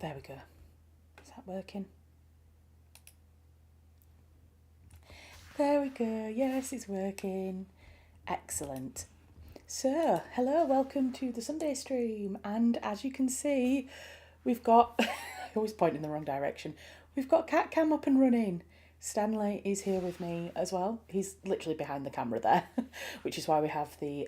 There we go. Is that working? There we go. Yes, it's working. Excellent. So, hello, welcome to the Sunday stream. And as you can see, we've got, I always point in the wrong direction, we've got cat cam up and running. Stanley is here with me as well. He's literally behind the camera there, which is why we have the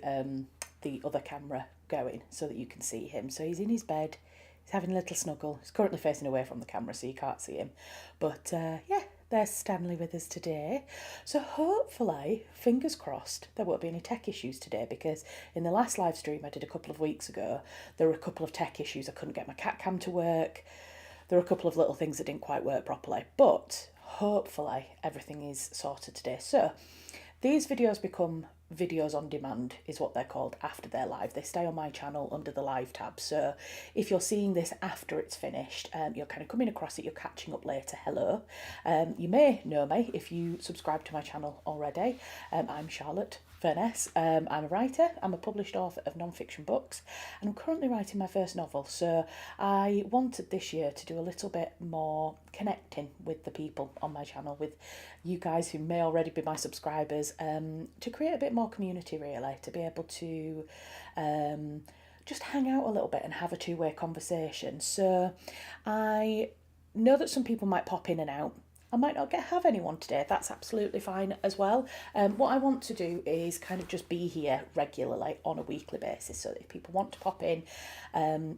other camera going so that you can see him. So he's in his bed, he's having a little snuggle. He's currently facing away from the camera so you can't see him. But yeah, there's Stanley with us today. So hopefully, fingers crossed, there won't be any tech issues today, because in the last live stream I did a couple of weeks ago, there were a couple of tech issues. I couldn't get my cat cam to work. There were a couple of little things that didn't quite work properly, but hopefully everything is sorted today. So these videos become videos on demand, is what they're called, after they're live. They stay on my channel under the live tab. So if you're seeing this after it's finished, you're kind of coming across it, you're catching up later. Hello. You may know me if you subscribe to my channel already. I'm Charlotte Furness. I'm a writer, I'm a published author of non-fiction books, and I'm currently writing my first novel. So I wanted this year to do a little bit more connecting with the people on my channel, with you guys who may already be my subscribers, to create a bit more community, really, to be able to just hang out a little bit and have a two-way conversation. So I know that some people might pop in and out. I might not have anyone today. That's absolutely fine as well. What I want to do is kind of just be here regularly on a weekly basis, so that if people want to pop in,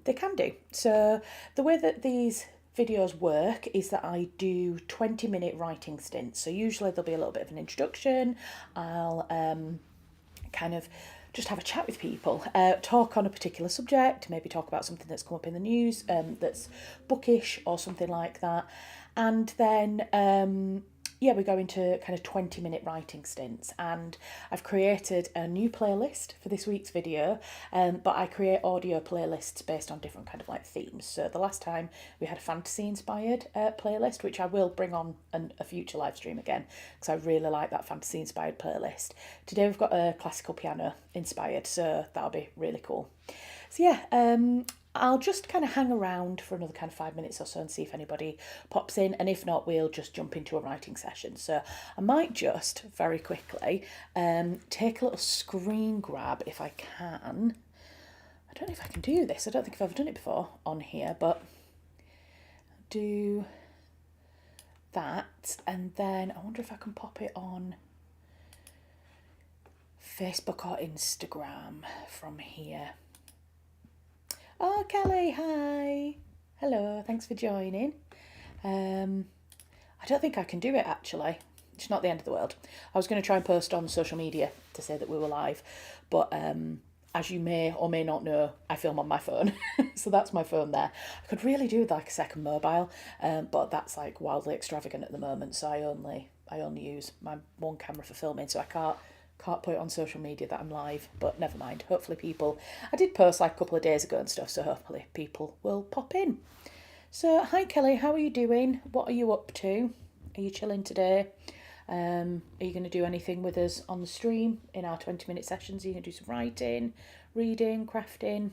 they can do. So the way that these videos work is that I do 20-minute writing stints. So usually there'll be a little bit of an introduction. I'll kind of just have a chat with people, talk on a particular subject, maybe talk about something that's come up in the news, that's bookish or something like that. And then, yeah, we go into kind of 20-minute writing stints. And I've created a new playlist for this week's video, but I create audio playlists based on different kind of like themes. So the last time we had a fantasy-inspired playlist, which I will bring on a future live stream again, because I really like that fantasy-inspired playlist. Today we've got a classical piano inspired, so that'll be really cool. So yeah, I'll just kind of hang around for another kind of 5 minutes or so and see if anybody pops in, and if not, we'll just jump into a writing session. So I might just very quickly take a little screen grab if I can. I don't know if I can do this. I don't think I've ever done it before on here, but do that, and then I wonder if I can pop it on Facebook or Instagram from here. Oh, Kelly, hi. Hello, thanks for joining. I don't think I can do it, actually. It's not the end of the world. I was going to try and post on social media to say that we were live, but as you may or may not know, I film on my phone. So that's my phone there. I could really do with like a second mobile, but that's like wildly extravagant at the moment, so I only use my one camera for filming, so I can't put it on social media that I'm live, but never mind. Hopefully people, I did post like a couple of days ago and stuff, so hopefully people will pop in. So hi Kelly, how are you doing? What are you up to? Are you chilling today? Are you going to do anything with us on the stream in our 20-minute sessions? Are you going to do some writing, reading, crafting?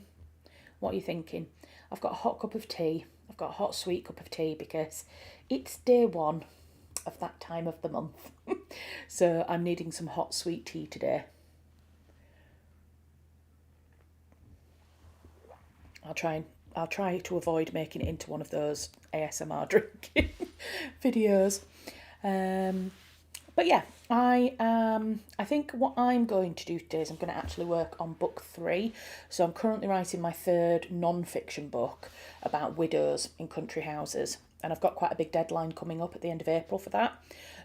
What are you thinking? I've got a hot cup of tea. I've got a hot sweet cup of tea because it's day one of that time of the month. So I'm needing some hot sweet tea today. I'll try to avoid making it into one of those ASMR drinking videos. But yeah, I think what I'm going to do today is I'm going to actually work on book 3. So I'm currently writing my third non-fiction book about widows in country houses. And I've got quite a big deadline coming up at the end of April for that.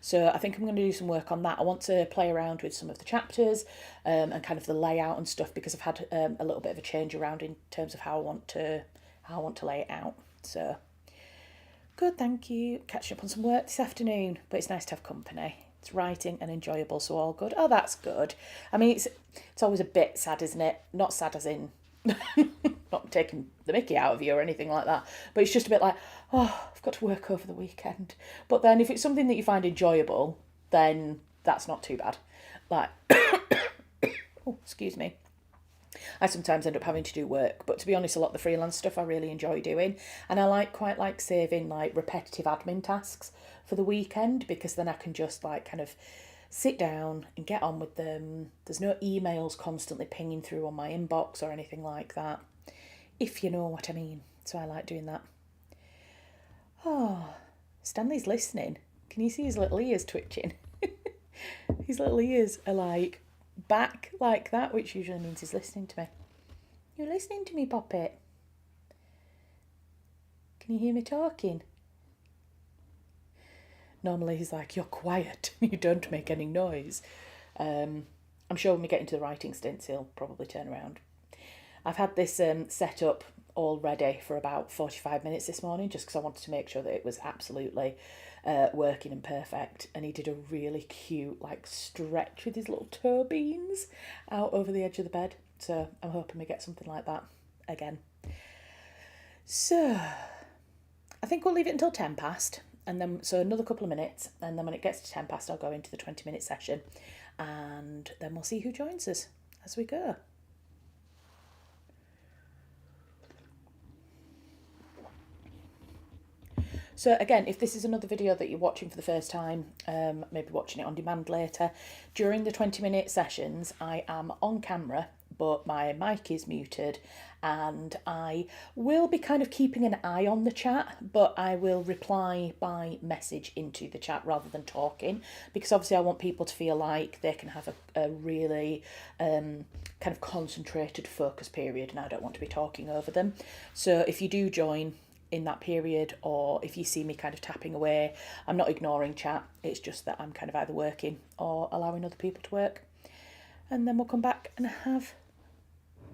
So I think I'm going to do some work on that. I want to play around with some of the chapters and kind of the layout and stuff, because I've had a little bit of a change around in terms of how I want to lay it out. So good, thank you. Catching up on some work this afternoon, but it's nice to have company. It's writing and enjoyable, so all good. Oh, that's good. I mean, it's always a bit sad, isn't it? Not sad as in not taking the mickey out of you or anything like that, but it's just a bit like, oh, I've got to work over the weekend. But then if it's something that you find enjoyable, then that's not too bad. Like, oh, excuse me. I sometimes end up having to do work, but to be honest, a lot of the freelance stuff I really enjoy doing, and I quite like saving like repetitive admin tasks for the weekend, because then I can just like kind of sit down and get on with them. There's no emails constantly pinging through on my inbox or anything like that, if you know what I mean. So I like doing that. Oh, Stanley's listening. Can you see his little ears twitching? His little ears are like back like that, which usually means he's listening to me. You're listening to me, Poppet? Can you hear me talking? Normally he's like, you're quiet, you don't make any noise. I'm sure when we get into the writing stints, he'll probably turn around. I've had this set up all ready for about 45 minutes this morning, just because I wanted to make sure that it was absolutely working and perfect. And he did a really cute like stretch with his little toe beans out over the edge of the bed. So I'm hoping we get something like that again. So I think we'll leave it until 10 past, and then so another couple of minutes, and then when it gets to 10 past I'll go into the 20-minute session, and then we'll see who joins us as we go. So again, if this is another video that you're watching for the first time, maybe watching it on demand later, during the 20-minute sessions I am on camera, but my mic is muted, and I will be kind of keeping an eye on the chat, but I will reply by message into the chat rather than talking, because obviously I want people to feel like they can have a really kind of concentrated focus period, and I don't want to be talking over them. So if you do join in that period, or if you see me kind of tapping away, I'm not ignoring chat, it's just that I'm kind of either working or allowing other people to work. And then we'll come back and have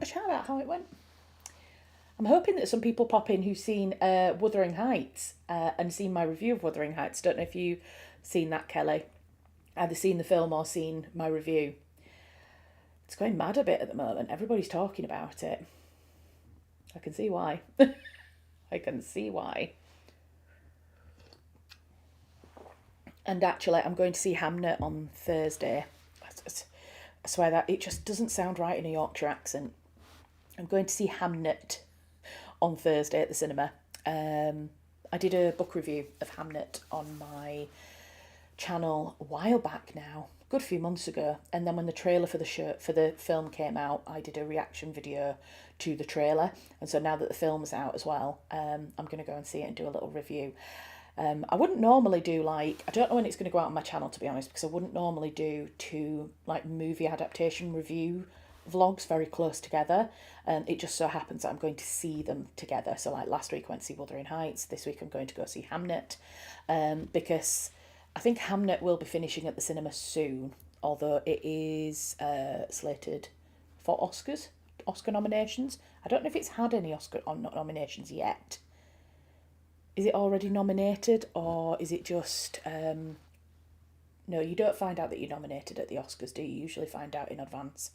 a chat about how it went. I'm hoping that some people pop in who've seen Wuthering Heights and seen my review of Wuthering Heights. Don't know if you've seen that, Kelly. Either seen the film or seen my review. It's going mad a bit at the moment. Everybody's talking about it. I can see why. I can see why. And actually, I'm going to see Hamnet on Thursday. I swear that it just doesn't sound right in a Yorkshire accent. I'm going to see Hamnet on Thursday at the cinema. I did a book review of Hamnet on my channel a while back now, a good few months ago. And then when the trailer for the film came out, I did a reaction video to the trailer. And so now that the film's out as well, I'm going to go and see it and do a little review. I wouldn't normally do I don't know when it's going to go out on my channel, to be honest, because I wouldn't normally do two movie adaptation review vlogs very close together. It just so happens that I'm going to see them together. So last week I went to see Wuthering Heights, this week I'm going to go see Hamnet, because I think Hamnet will be finishing at the cinema soon, although it is slated for Oscar nominations. I don't know if it's had any Oscar nominations yet. Is it already nominated, or is it just... No, you don't find out that you're nominated at the Oscars, do you? You usually find out in advance.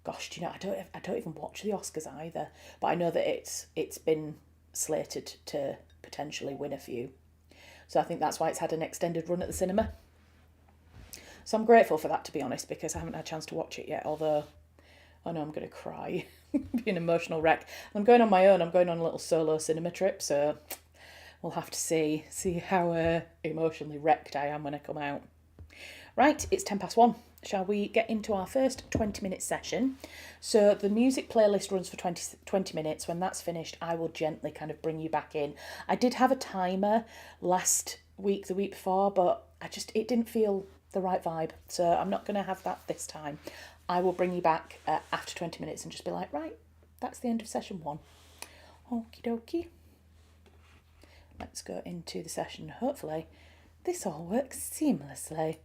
Gosh, do you know, I don't even watch the Oscars either, but I know that it's been slated to potentially win a few. So I think that's why it's had an extended run at the cinema. So I'm grateful for that, to be honest, because I haven't had a chance to watch it yet, although I know I'm going to cry, be an emotional wreck. I'm going on my own, I'm going on a little solo cinema trip, so we'll have to see how emotionally wrecked I am when I come out. Right, it's 1:10. Shall we get into our first 20-minute session? So the music playlist runs for 20 minutes. When that's finished, I will gently kind of bring you back in. I did have a timer last week, the week before, but it didn't feel the right vibe. So I'm not going to have that this time. I will bring you back after 20 minutes and just be like, right, that's the end of session 1. Okie dokie. Let's go into the session. Hopefully this all works seamlessly.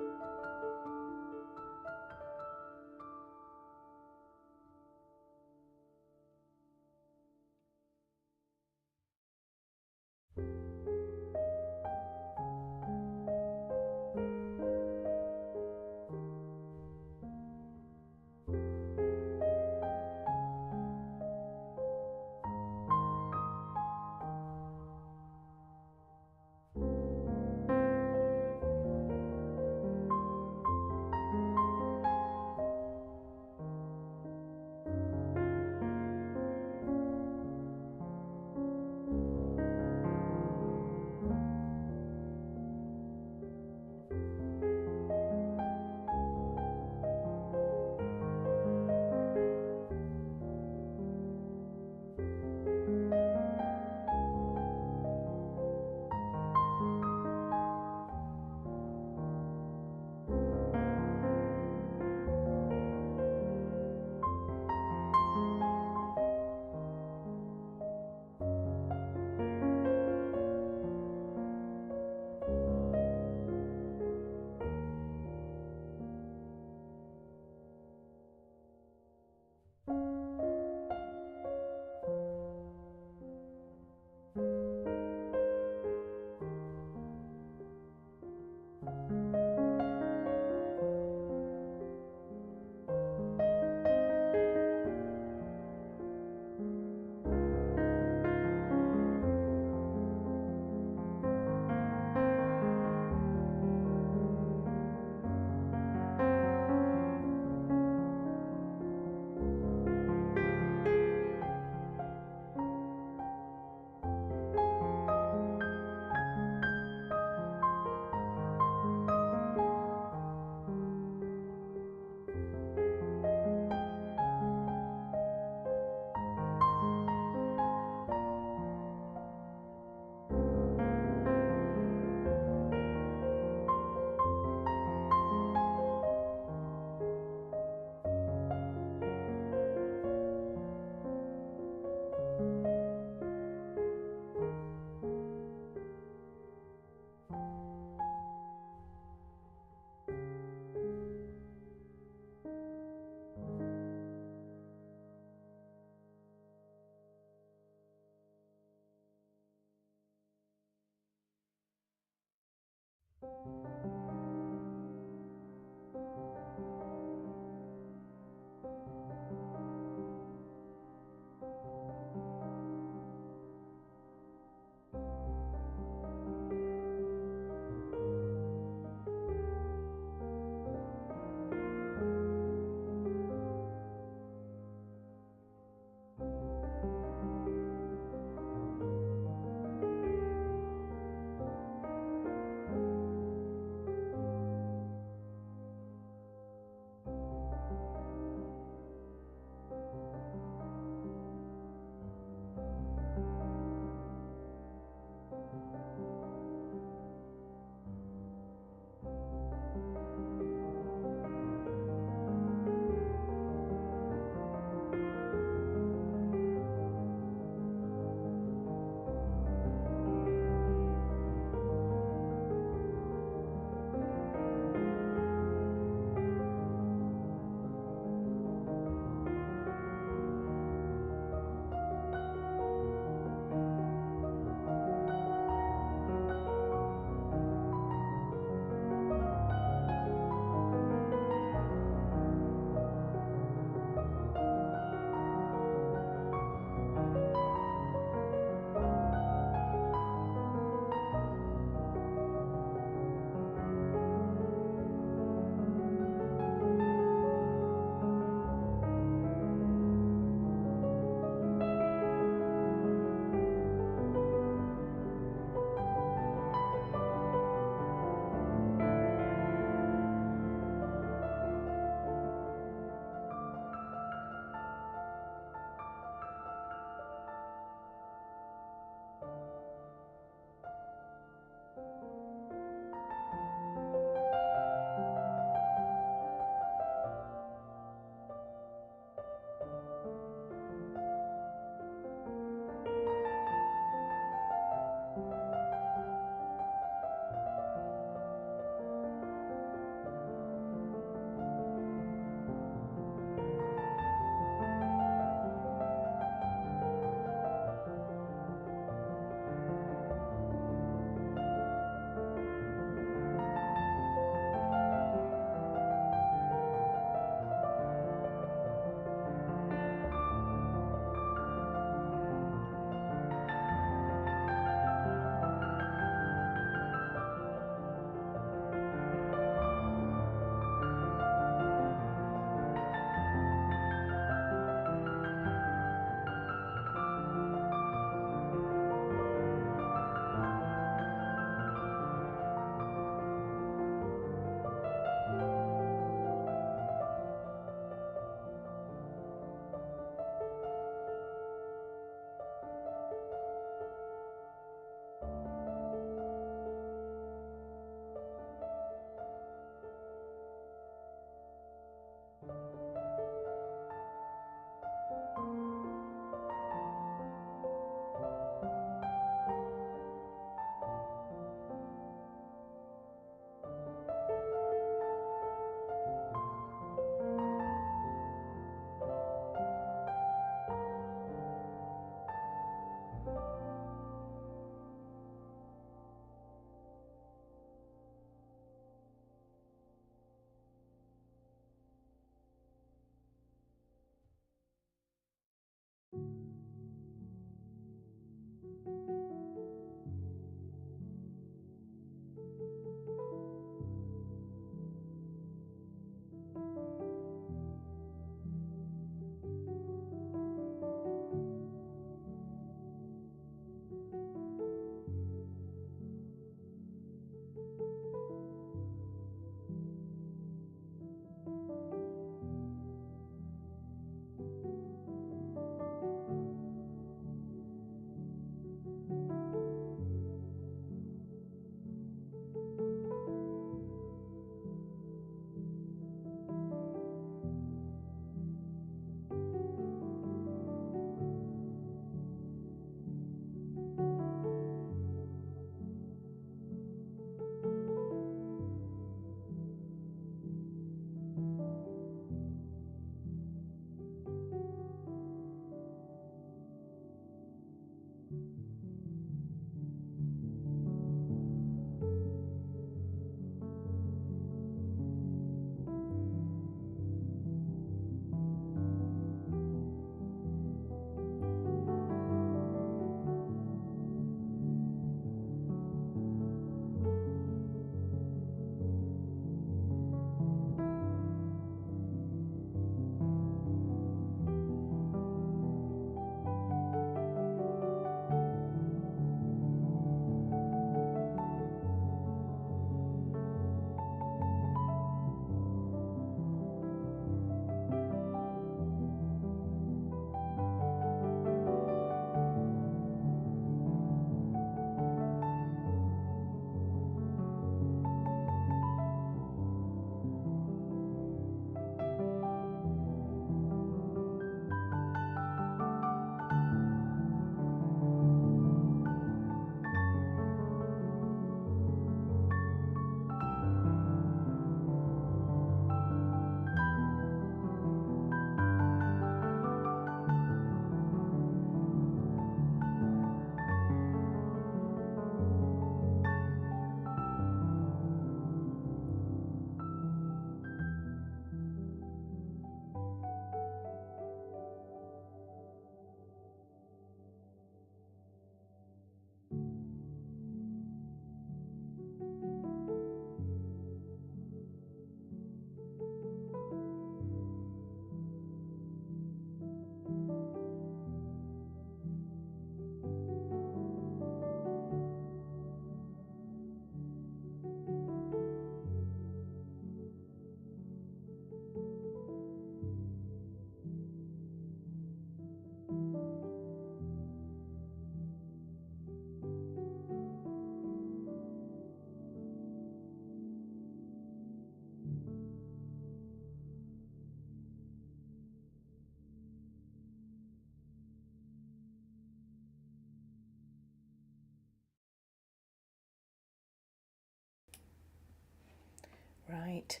Right.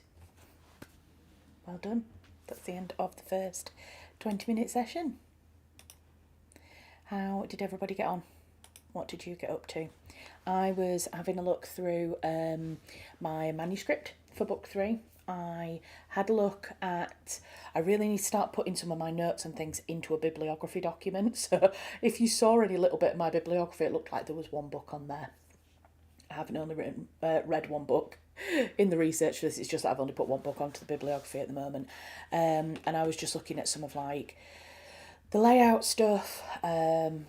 Well done. That's the end of the first 20-minute session. How did everybody get on? What did you get up to? I was having a look through my manuscript for book 3. I had a look at, I really need to start putting some of my notes and things into a bibliography document. So if you saw any little bit of my bibliography, it looked like there was one book on there. I haven't only read one book in the research for this. It's just that I've only put one book onto the bibliography at the moment. And I was just looking at some of like the layout stuff,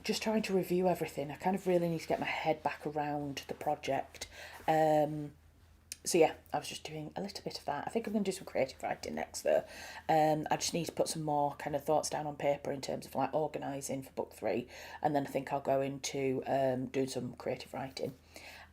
just trying to review everything. I kind of really need to get my head back around the project. So yeah, I was just doing a little bit of that. I think I'm going to do some creative writing next though. I just need to put some more kind of thoughts down on paper in terms of like organising for book 3. And then I think I'll go into doing some creative writing.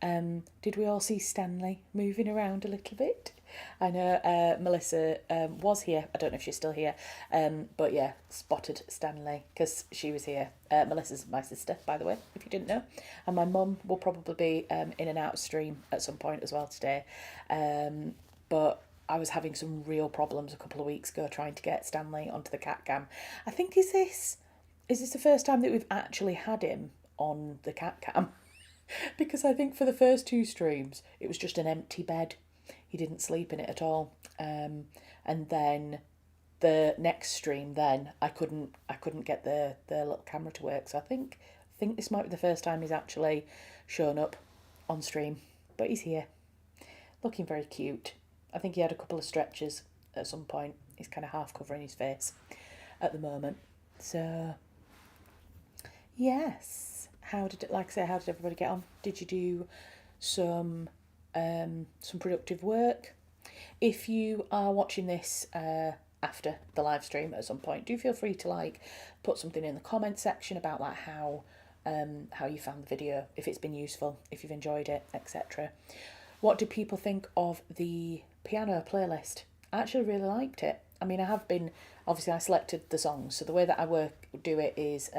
Did we all see Stanley moving around a little bit? I know Melissa was here. I don't know if she's still here. But yeah, spotted Stanley because she was here. Melissa's my sister, by the way, if you didn't know. And my mum will probably be in and out of stream at some point as well today. But I was having some real problems a couple of weeks ago trying to get Stanley onto the cat cam. I think is this the first time that we've actually had him on the cat cam? Because I think for the first 2 streams it was just an empty bed. He didn't sleep in it at all. And then the next stream, then I couldn't get the little camera to work. So I think think this might be the first time he's actually shown up on stream, but he's here, looking very cute. I think he had a couple of stretches at some point. He's kind of half covering his face at the moment. So, yes. How did everybody get on? Did you do some productive work? If you are watching this after the live stream at some point, do feel free to put something in the comment section about how you found the video, if it's been useful, if you've enjoyed it, etc. What do people think of the piano playlist? I actually really liked it. I mean, I selected the songs, so the way that I do it is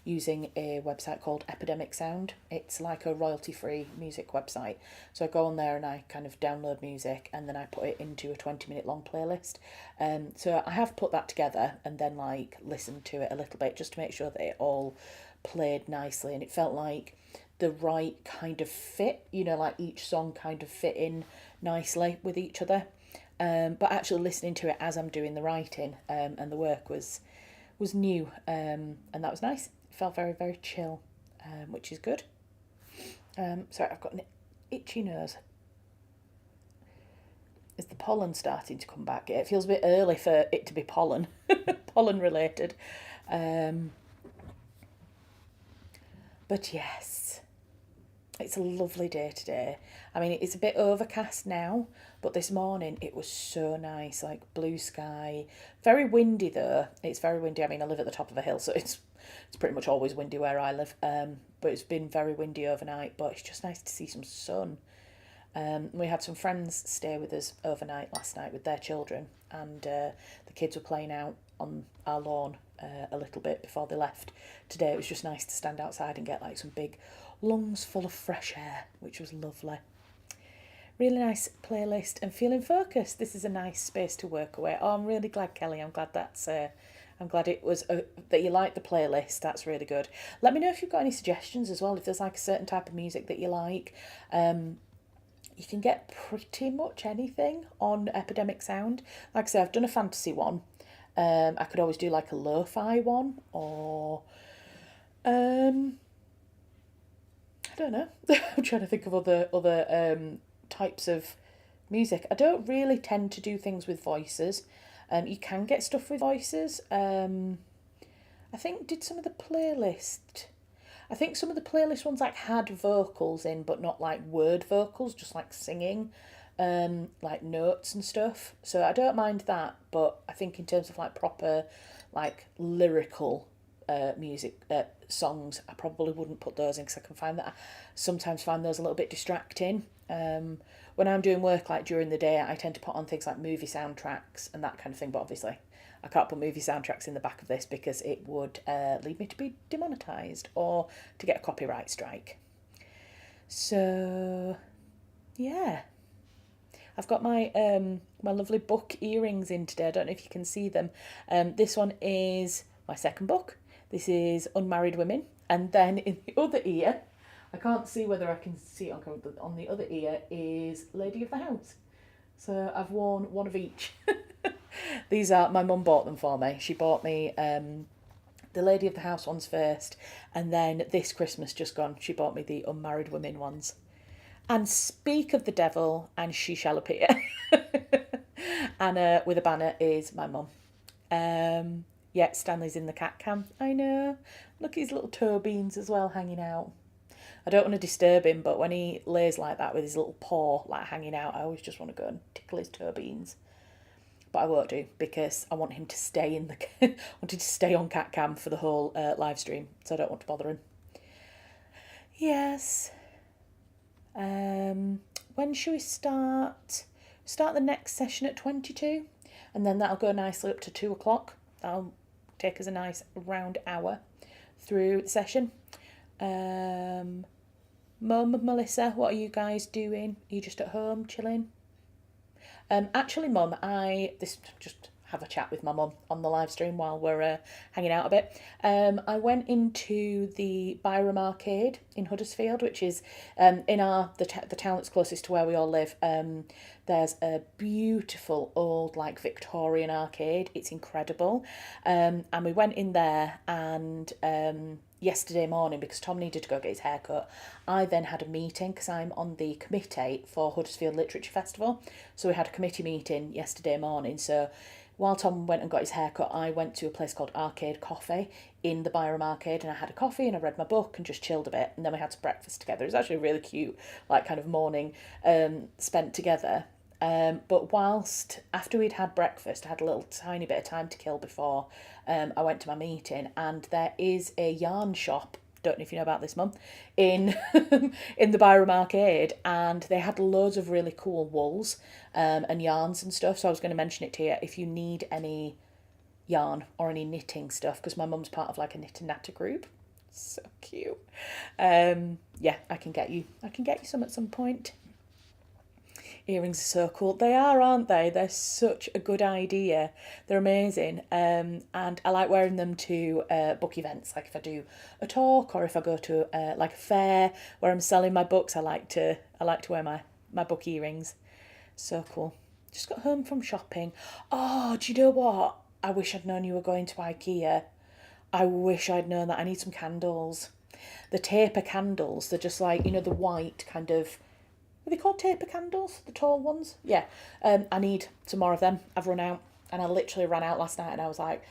using a website called Epidemic Sound. It's like a royalty-free music website. So I go on there and I kind of download music and then I put it into a 20-minute long playlist. So I have put that together and then listened to it a little bit just to make sure that it all played nicely, and it felt like the right kind of fit, each song kind of fit in nicely with each other. But actually listening to it as I'm doing the writing and the work was new, and that was nice. It felt very, very chill, which is good. Sorry, I've got an itchy nose. Is the pollen starting to come back? It feels a bit early for it to be pollen related. But yes, it's a lovely day today. I mean, it's a bit overcast now, but this morning it was so nice, blue sky. Very windy though. It's very windy. I mean, I live at the top of a hill, so it's pretty much always windy where I live. But it's been very windy overnight, but it's just nice to see some sun. We had some friends stay with us overnight last night with their children, and the kids were playing out on our lawn a little bit before they left. Today it was just nice to stand outside and get some big lungs full of fresh air, which was lovely. Really nice playlist and feeling focused. This is a nice space to work away. Oh, I'm really glad, Kelly. I'm glad I'm glad it was that you like the playlist. That's really good. Let me know if you've got any suggestions as well. If there's a certain type of music that you like. You can get pretty much anything on Epidemic Sound. Like I say, I've done a fantasy one. I could always do a lo-fi one, or I don't know. I'm trying to think of other types of music. I don't really tend to do things with voices. You can get stuff with voices. I think some of the playlist ones had vocals in, but not word vocals, just singing, notes and stuff. So I don't mind that, but I think in terms of proper lyrical music songs, I probably wouldn't put those in, because I can sometimes find those a little bit distracting. When I'm doing work during the day, I tend to put on things like movie soundtracks and that kind of thing, but obviously I can't put movie soundtracks in the back of this because it would lead me to be demonetised or to get a copyright strike. So yeah, I've got my my lovely book earrings in today. I don't know if you can see them. This one is my second book. This is Unmarried Women, and then in the other ear, I can't see whether I can see it on camera, but on the other ear is Lady of the House. So I've worn one of each. These are, my mum bought them for me. She bought me the Lady of the House ones first, and then this Christmas just gone, she bought me the Unmarried Women ones. And speak of the devil, and she shall appear. And with a banner is my mum. Yeah, Stanley's in the cat cam. I know. Look at his little toe beans as well hanging out. I don't want to disturb him, but when he lays like that with his little paw hanging out, I always just want to go and tickle his toe beans. But I won't do, because I want him to stay wanted to stay on cat cam for the whole live stream, so I don't want to bother him. Yes. When should we start? Start the next session at 22, and then that'll go nicely up to 2 o'clock. That'll take us a nice round hour through the session. Mum and Melissa, what are you guys doing? Are you just at home chilling? Actually, Mum, just have a chat with my mum on the live stream while we're hanging out a bit. I went into the Byram Arcade in Huddersfield, which is in the town that's closest to where we all live. There's a beautiful old Victorian arcade. It's incredible. And we went in there, and yesterday morning, because Tom needed to go get his hair cut, I then had a meeting because I'm on the committee for Huddersfield Literature Festival. So we had a committee meeting yesterday morning. So while Tom went and got his hair cut, I went to a place called Arcade Coffee in the Byram Arcade, and I had a coffee and I read my book and just chilled a bit, and then we had some breakfast together. It was actually a really cute, like, kind of morning spent together. But whilst after we'd had breakfast, I had a little tiny bit of time to kill before I went to my meeting, and there is a yarn shop. Don't know if you know about this, Mum, in in the Byram Arcade, and they had loads of really cool wools and yarns and stuff. So I was going to mention it to you if you need any yarn or any knitting stuff, because my mum's part of like a knit and natter group. So cute. Yeah, I can get you some at some point. Earrings are so cool. They are, aren't they? They're such a good idea. They're amazing. And I like wearing them to book events. Like if I do a talk or if I go to like a fair where I'm selling my books, I like to wear my book earrings. So cool. Just got home from shopping. Oh, do you know what? I wish I'd known you were going to IKEA. I wish I'd known that. I need some candles. The taper candles, they're just like, the white kind of... Are they called taper candles? The tall ones? Yeah. I need some more of them. I've run out. And I literally ran out last night and I was like,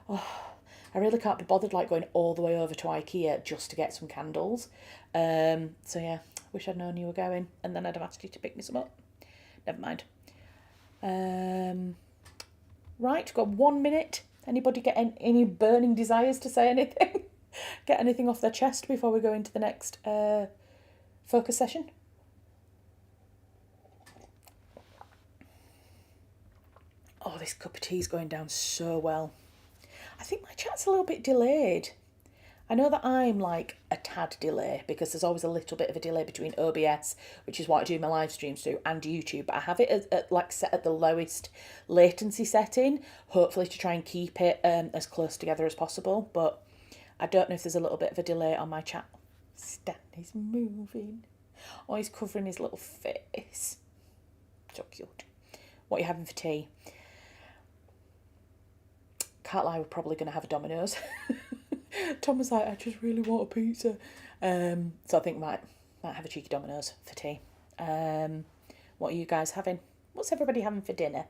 oh, I really can't be bothered like going all the way over to IKEA just to get some candles. So yeah, wish I'd known you were going, and then I'd have asked you to pick me some up. Never mind. Right, got 1 minute. Anybody get any burning desires to say anything? Get anything off their chest before we go into the next focus session? Oh, this cup of tea's going down so well. I think my chat's a little bit delayed. I know that I'm like a tad delay because there's always a little bit of a delay between OBS, which is what I do my live streams to, and YouTube. But I have it at like set at the lowest latency setting, hopefully to try and keep it as close together as possible. But I don't know if there's a little bit of a delay on my chat. Stan is moving. Oh, he's covering his little face. So cute. What are you having for tea? Can't lie, we're probably going to have a Domino's. Tom was like, I just really want a pizza. So I think might have a cheeky Domino's for tea. What are you guys having? What's everybody having for dinner?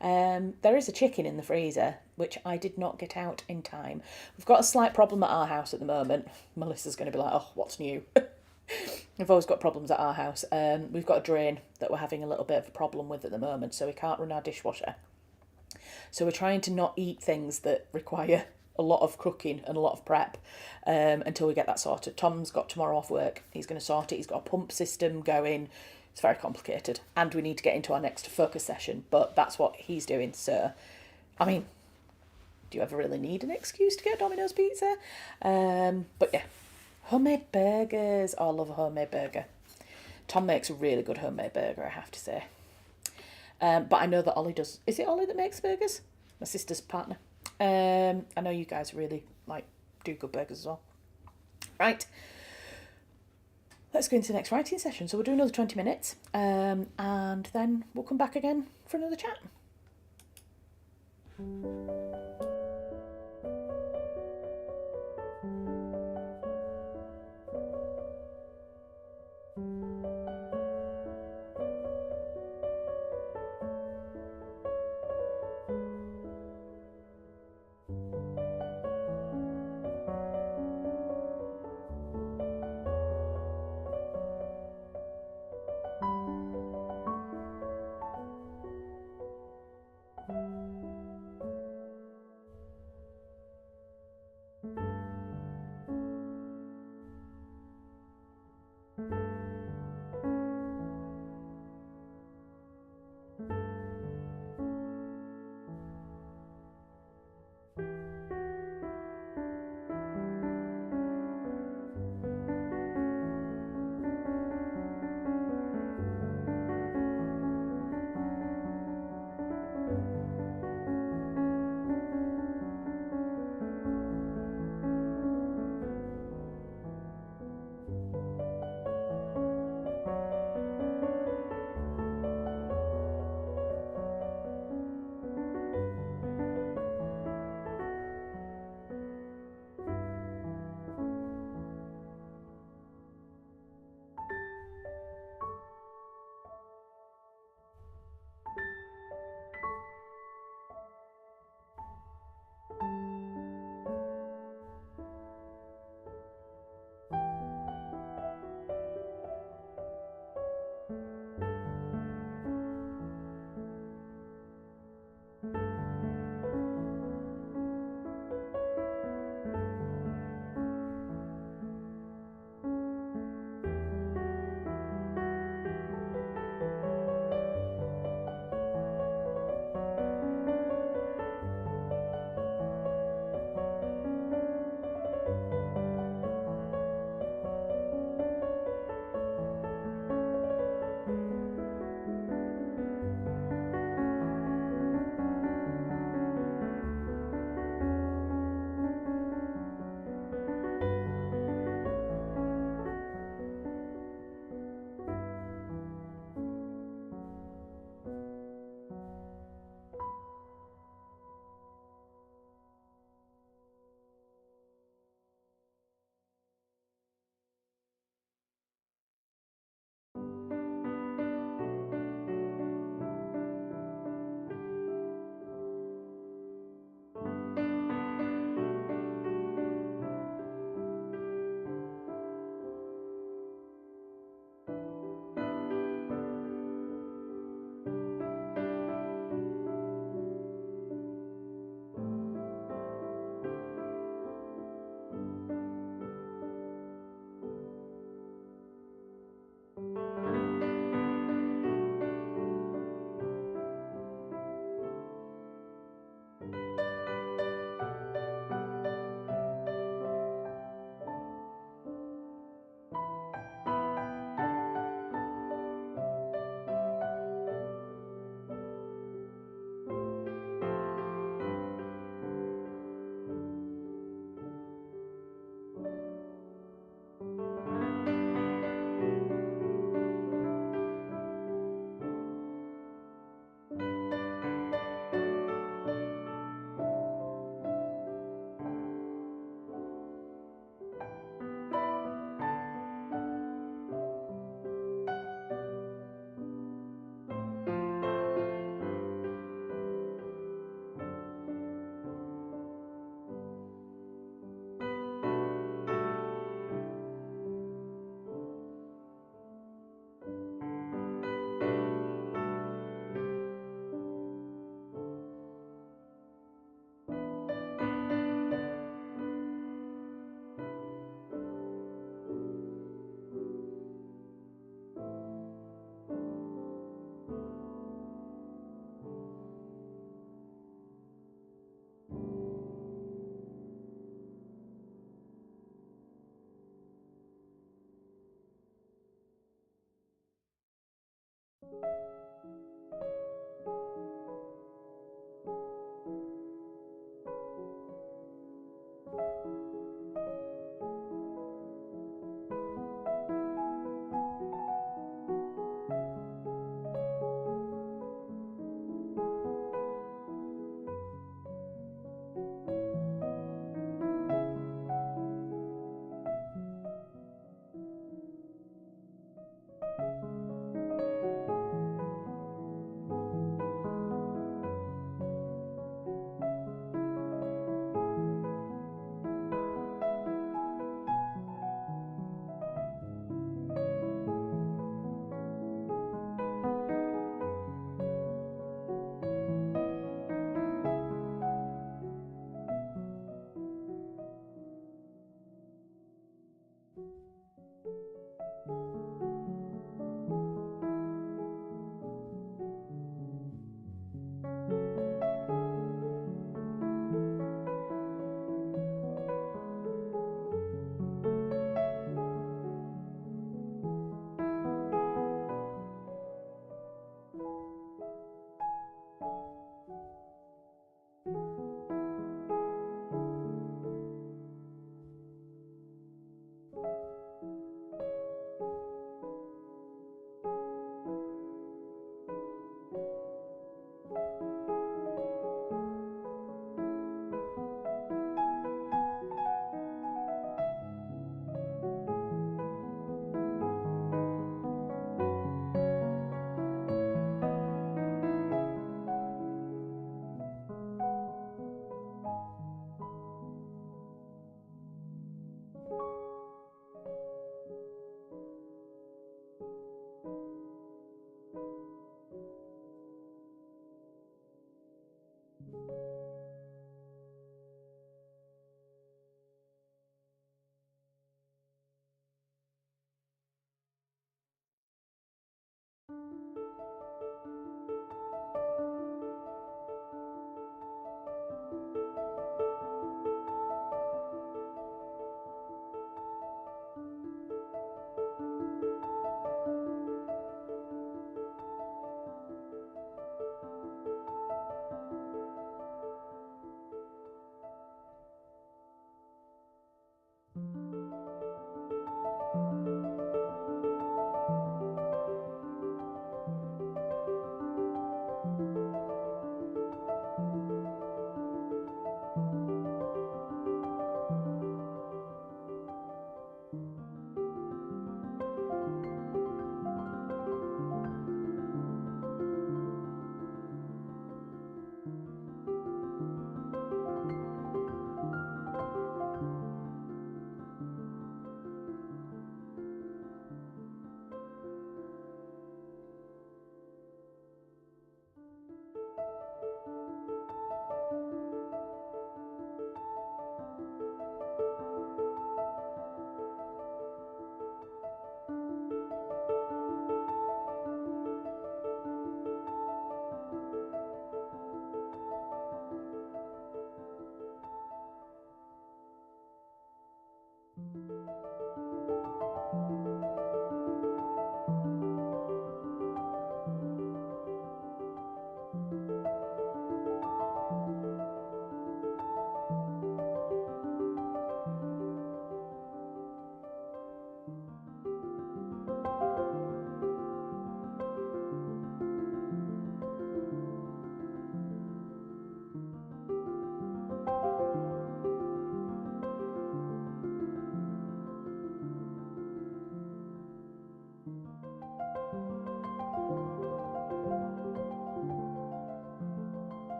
There is a chicken in the freezer, which I did not get out in time. We've got a slight problem at our house at the moment. Melissa's going to be like, oh, what's new? We've always got problems at our house. We've got a drain that we're having a little bit of a problem with at the moment, so we can't run our dishwasher. So we're trying to not eat things that require a lot of cooking and a lot of prep until we get that sorted. Tom's got tomorrow off work. He's going to sort it. He's got a pump system going. It's very complicated. And we need to get into our next focus session, but that's what he's doing. So, I mean, do you ever really need an excuse to get Domino's pizza? But yeah, homemade burgers. Oh, I love a homemade burger. Tom makes a really good homemade burger, I have to say. But I know that Ollie does. Is it Ollie that makes burgers? My sister's partner. I know you guys really do good burgers as well. Right. Let's go into the next writing session. So we'll do another 20 minutes, and then we'll come back again for another chat.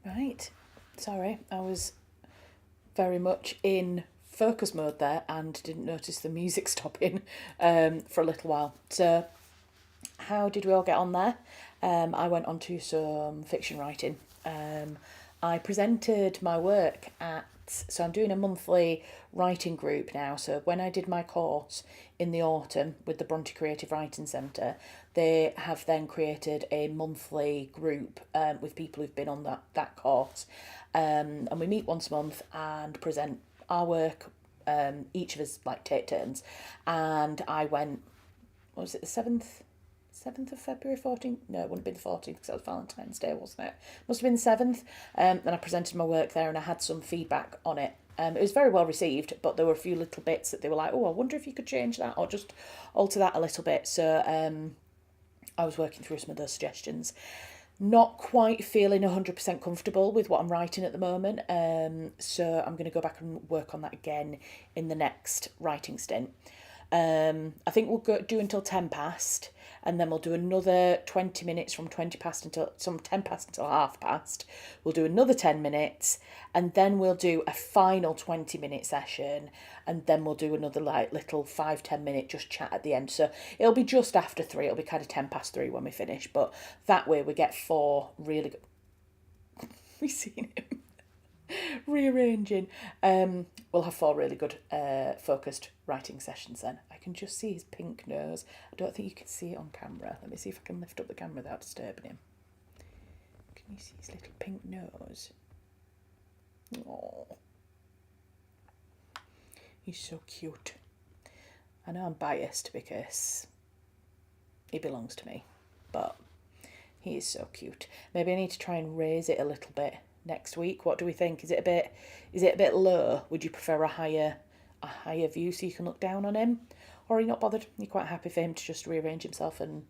Right. Sorry, I was very much in focus mode there and didn't notice the music stopping for a little while. So, how did we all get on there? I went on to some fiction writing. I presented my work so I'm doing a monthly writing group now. So when I did my course in the autumn with the Bronte Creative Writing Centre, they have then created a monthly group with people who've been on that course. And we meet once a month and present our work. Each of us like take turns. And I went, what was it, the 7th of February, 14th? No, it wouldn't be the 14th because that was Valentine's Day, wasn't it? Must have been the 7th. And I presented my work there and I had some feedback on it. It was very well received, but there were a few little bits that they were like, oh, I wonder if you could change that or just alter that a little bit. So I was working through some of those suggestions. Not quite feeling 100% comfortable with what I'm writing at the moment. So I'm going to go back and work on that again in the next writing stint. I think we'll do until 10 past, and then we'll do another 20 minutes from 20 past until 10 past until half past. We'll do another 10 minutes, and then we'll do a final 20-minute session, and then we'll do another like little 5-10 minute just chat at the end. So it'll be just after 3. It'll be kind of 3:10 when we finish, but that way we get 4 really good. We've seen him rearranging. We'll have 4 really good focused writing sessions then. I can just see his pink nose. I don't think you can see it on camera. Let me see if I can lift up the camera without disturbing him. Can you see his little pink nose? Oh, he's so cute. I know I'm biased because he belongs to me, but he is so cute. Maybe I need to try and raise it a little bit next week. What do we think? Is it a bit low? Would you prefer a higher view so you can look down on him? Or are you not bothered? You're quite happy for him to just rearrange himself and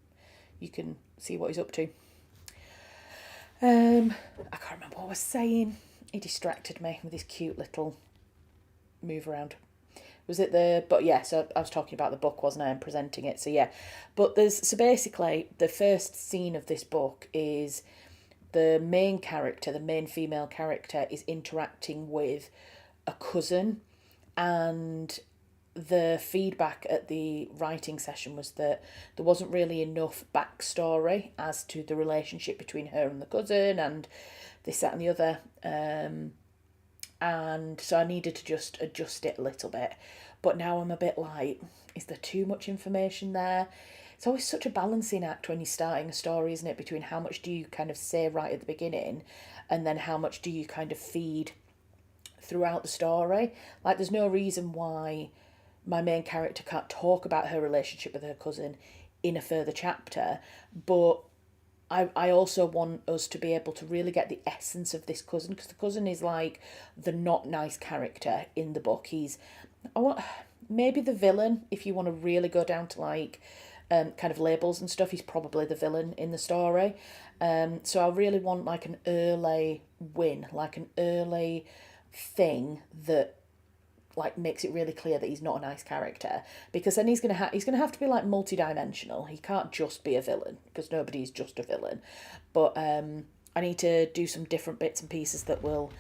you can see what he's up to. I can't remember what I was saying. He distracted me with his cute little move around. Was it so I was talking about the book, wasn't I, and presenting it. So yeah. But basically the first scene of this book is the main female character is interacting with a cousin, and the feedback at the writing session was that there wasn't really enough backstory as to the relationship between her and the cousin and this, that and the other. And so I needed to just adjust it a little bit. But now I'm a bit like, is there too much information there? It's always such a balancing act when you're starting a story, isn't it? Between how much do you kind of say right at the beginning and then how much do you kind of feed throughout the story. Like, there's no reason why my main character can't talk about her relationship with her cousin in a further chapter, but I also want us to be able to really get the essence of this cousin, because the cousin is like the not nice character in the book. Maybe the villain, if you want to really go down to like kind of labels and stuff, he's probably the villain in the story. So I really want like an early win, like an early thing that like makes it really clear that he's not a nice character, because then he's gonna have to be like multi-dimensional. He can't just be a villain, because nobody's just a villain. But I need to do some different bits and pieces that will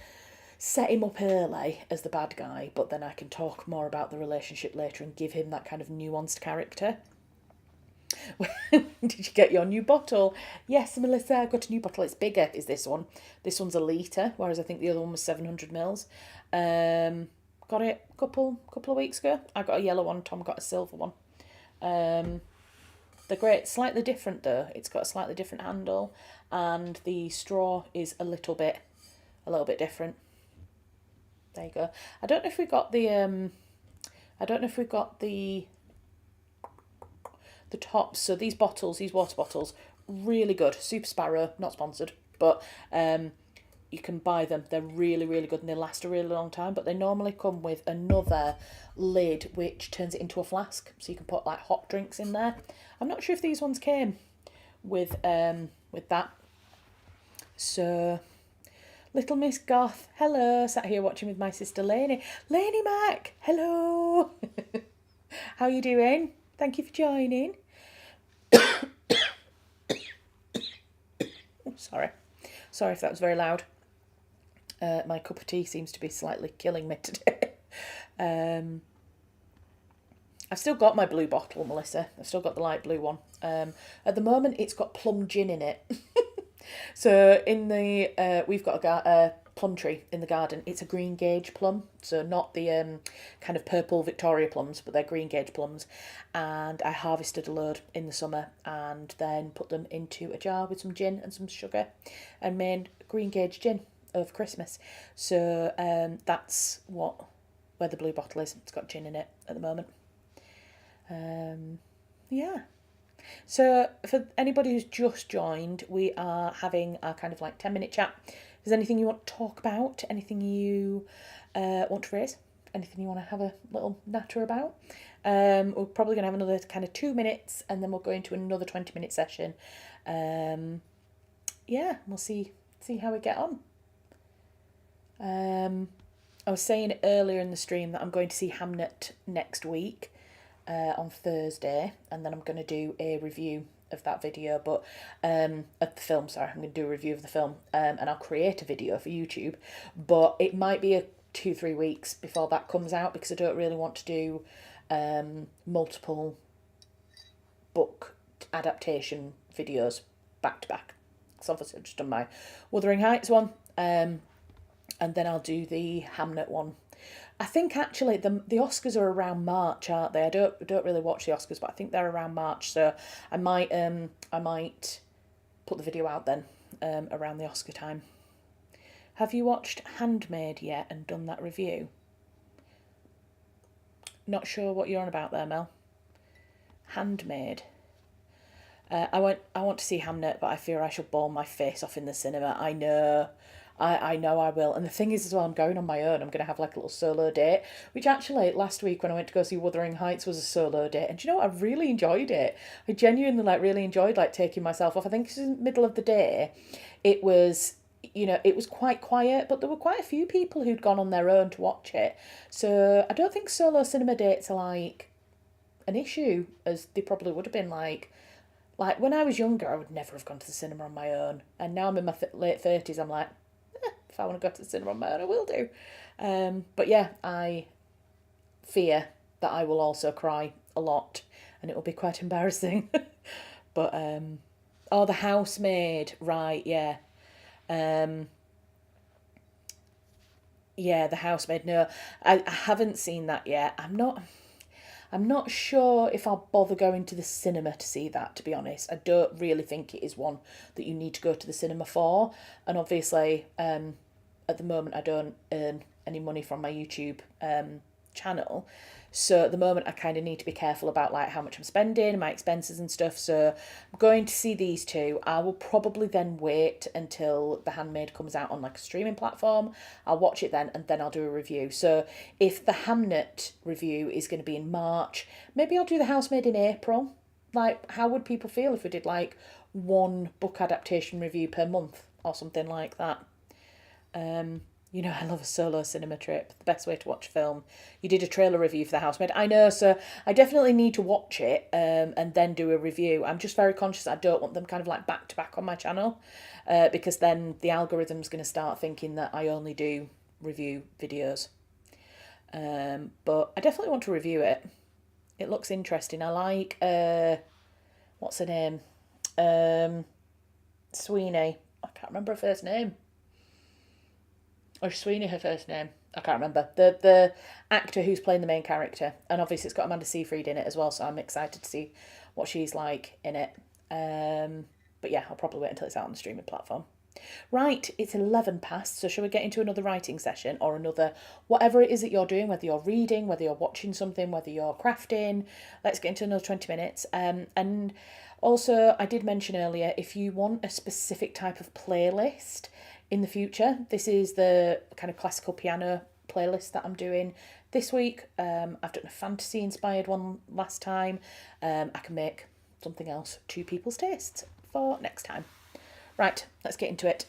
set him up early as the bad guy, but then I can talk more about the relationship later and give him that kind of nuanced character. Did you get your new bottle? Yes, Melissa, I got a new bottle. It's bigger, is this one. This one's a litre, whereas I think the other one was 700 mils. Got it a couple of weeks ago. I got a yellow one, Tom got a silver one. They're great. Slightly different though. It's got a slightly different handle, and the straw is a little bit different. There you go. I don't know if we got the tops. So these water bottles, really good. Super Sparrow, not sponsored, but you can buy them. They're really, really good and they last a really long time, but they normally come with another lid which turns it into a flask, so you can put like hot drinks in there. I'm not sure if these ones came with that. So little Miss Goth, hello, sat here watching with my sister Lainey. Lainey Mac, hello. How you doing? Thank you for joining. Sorry if that was very loud. My cup of tea seems to be slightly killing me today. I've still got my blue bottle, Melissa. I've still got the light blue one. At the moment, it's got plum gin in it. So in the we've got a plum tree in the garden. It's a green gauge plum, so not the kind of purple Victoria plums, but they're green gauge plums. And I harvested a load in the summer and then put them into a jar with some gin and some sugar, and made green gauge gin over Christmas. So that's where the blue bottle is. It's got gin in it at the moment. Yeah. So for anybody who's just joined, we are having a kind of like 10-minute chat. If there's anything you want to talk about, anything you want to raise, anything you want to have a little natter about, we're probably going to have another kind of 2 minutes, and then we'll go into another 20-minute session. Yeah, we'll see how we get on. I was saying earlier in the stream that I'm going to see Hamnet next week. On Thursday, and then I'm going to do a review of that video, but of the film, sorry, I'm going to do a review of the film, and I'll create a video for YouTube, but it might be 2-3 weeks before that comes out, because I don't really want to do multiple book adaptation videos back to back. So obviously I've just done my Wuthering Heights one, and then I'll do the Hamnet one. I think actually the Oscars are around March, aren't they? I don't really watch the Oscars, but I think they're around March, so I might put the video out then around the Oscar time. Have you watched Handmaid yet and done that review? Not sure what you're on about there, Mel. Handmaid. I want to see Hamnet, but I fear I shall bawl my face off in the cinema. I know I will. And the thing is as well, I'm going on my own. I'm going to have like a little solo date, which actually last week when I went to go see Wuthering Heights was a solo date. And do you know what? I really enjoyed it. I genuinely really enjoyed taking myself off. I think it was in the middle of the day. It was, it was quite quiet, but there were quite a few people who'd gone on their own to watch it. So I don't think solo cinema dates are an issue as they probably would have been like when I was younger, I would never have gone to the cinema on my own. And now I'm in my late 30s, I'm like, if I want to go to the cinema on my own, I will do. But yeah, I fear that I will also cry a lot, and it will be quite embarrassing. But The Housemaid, right? Yeah, yeah, The Housemaid. No, I haven't seen that yet. I'm not sure if I'll bother going to the cinema to see that, to be honest. I don't really think it is one that you need to go to the cinema for. And obviously, at the moment, I don't earn any money from my YouTube channel. So at the moment, I kind of need to be careful about how much I'm spending, my expenses and stuff. So I'm going to see these two. I will probably then wait until The Handmaid comes out on a streaming platform. I'll watch it then, and then I'll do a review. So if the Hamnet review is going to be in March, maybe I'll do The Housemaid in April. How would people feel if we did one book adaptation review per month or something like that? I love a solo cinema trip. The best way to watch a film. You did a trailer review for The Housemaid. I know, so I definitely need to watch it and then do a review. I'm just very conscious I don't want them kind of back to back on my channel because then the algorithm's going to start thinking that I only do review videos. But I definitely want to review it. It looks interesting. I like, what's her name? Sweeney. I can't remember her first name. Or Sweeney, her first name. I can't remember. The actor who's playing the main character. And obviously it's got Amanda Seyfried in it as well, so I'm excited to see what she's like in it. But yeah, I'll probably wait until it's out on the streaming platform. Right, it's 11 past, so shall we get into another writing session or another, whatever it is that you're doing, whether you're reading, whether you're watching something, whether you're crafting. Let's get into another 20 minutes. And also, I did mention earlier, if you want a specific type of playlist in the future, this is the kind of classical piano playlist that I'm doing this week. I've done a fantasy inspired one last time. I can make something else to people's tastes for next time. Right, let's get into it.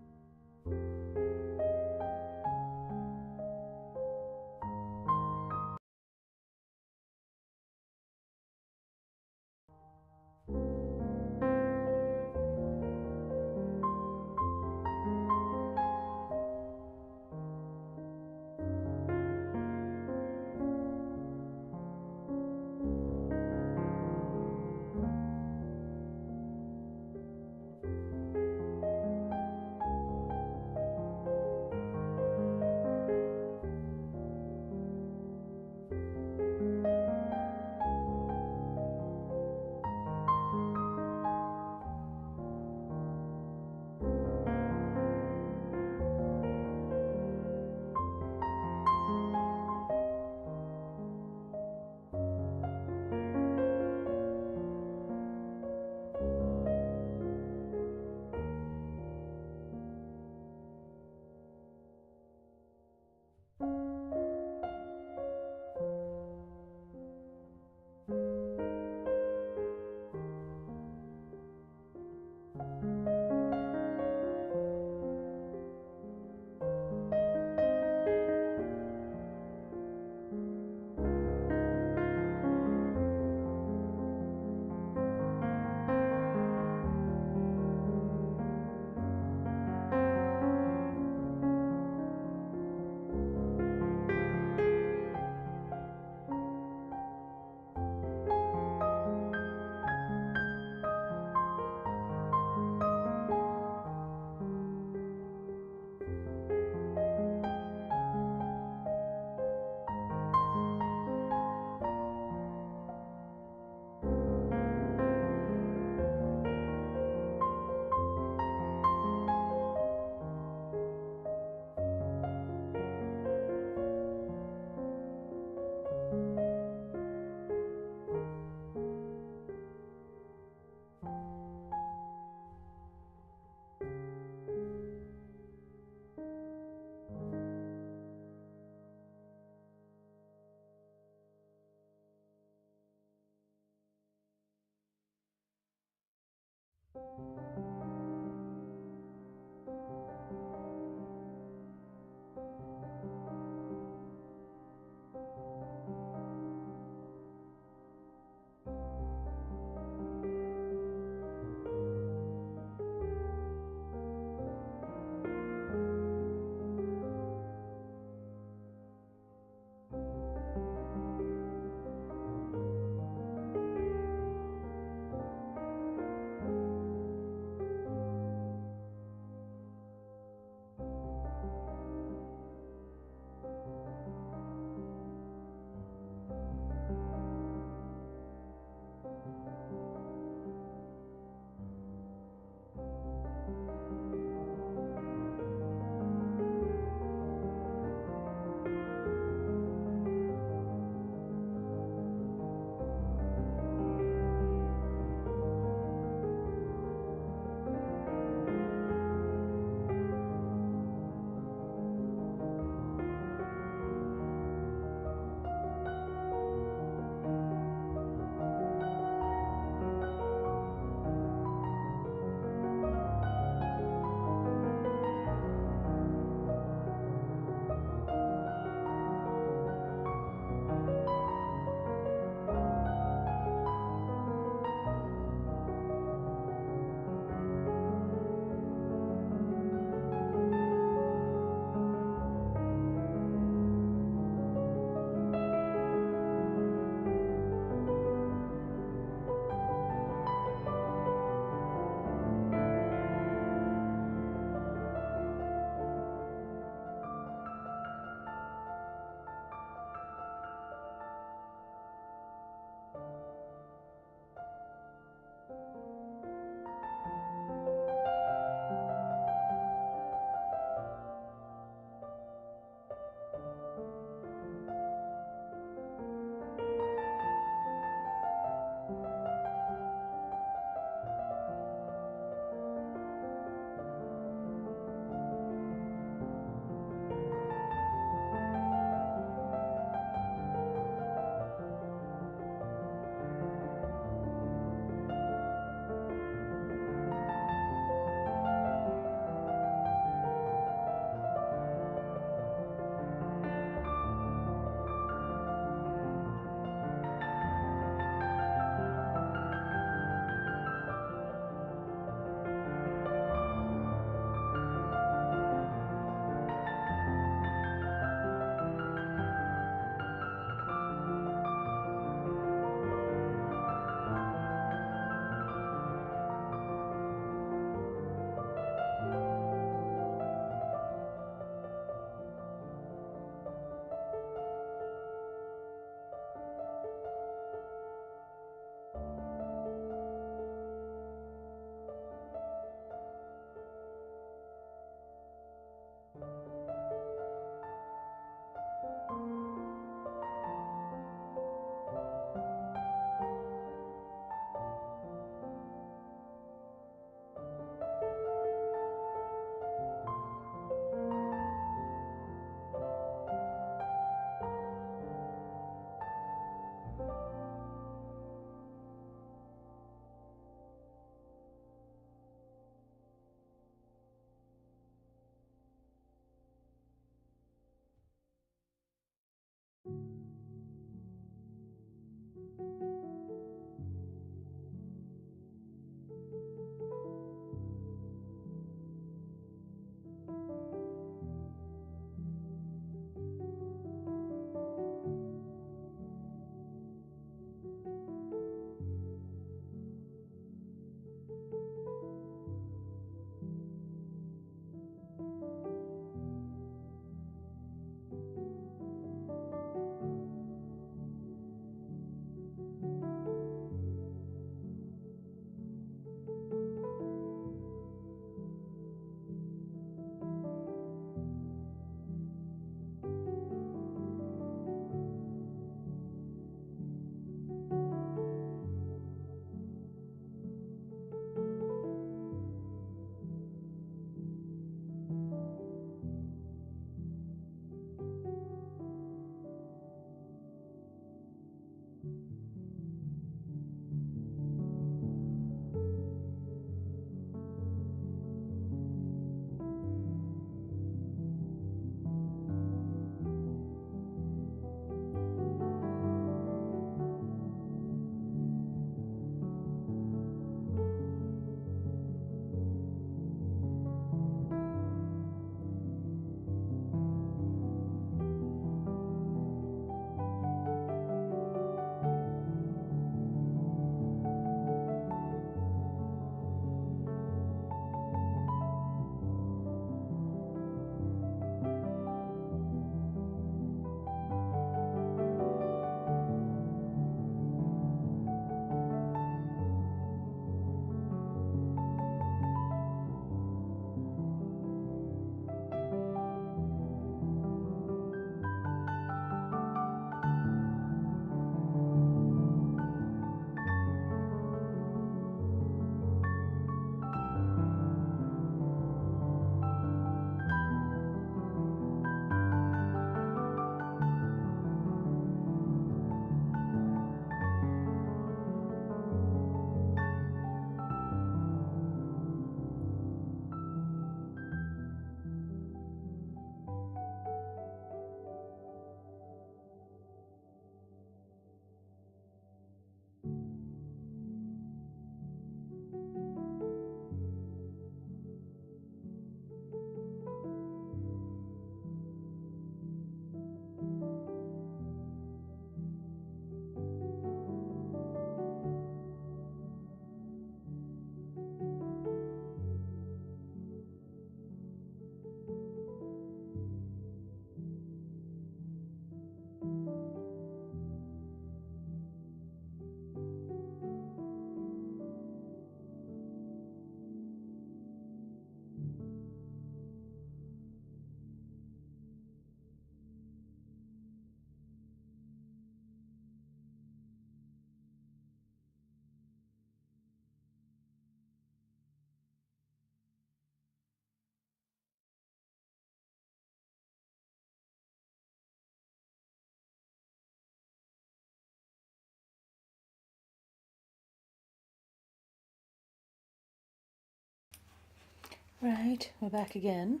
Right, we're back again.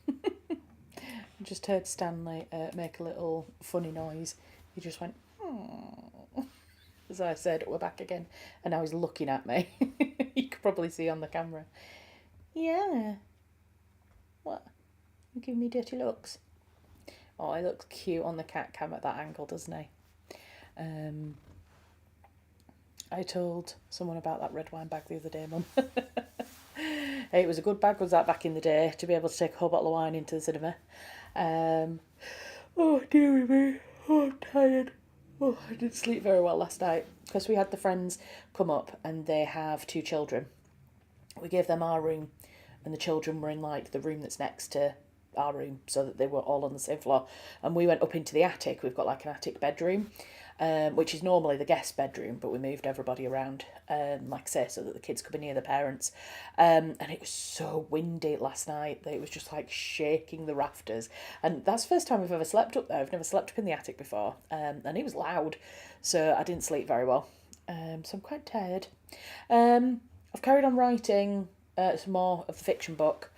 I just heard Stanley make a little funny noise. He just went, "Hmm." As I said, we're back again. And now he's looking at me. You could probably see on the camera. Yeah. What? You giving me dirty looks? Oh, he looks cute on the cat cam at that angle, doesn't he? I told someone about that red wine bag the other day, Mum. Hey, it was a good bag, was that, back in the day, to be able to take a whole bottle of wine into the cinema. Oh, dear me. Oh, I'm tired. Oh, I didn't sleep very well last night because we had the friends come up and they have 2 children. We gave them our room and the children were in like the room that's next to our room so that they were all on the same floor. And we went up into the attic. We've got like an attic bedroom, which is normally the guest bedroom, but we moved everybody around, like I say, so that the kids could be near the parents. And it was so windy last night that it was just like shaking the rafters. And that's the first time I've ever slept up there. I've never slept up in the attic before, and it was loud, so I didn't sleep very well. So I'm quite tired. I've carried on writing some more of the fiction book.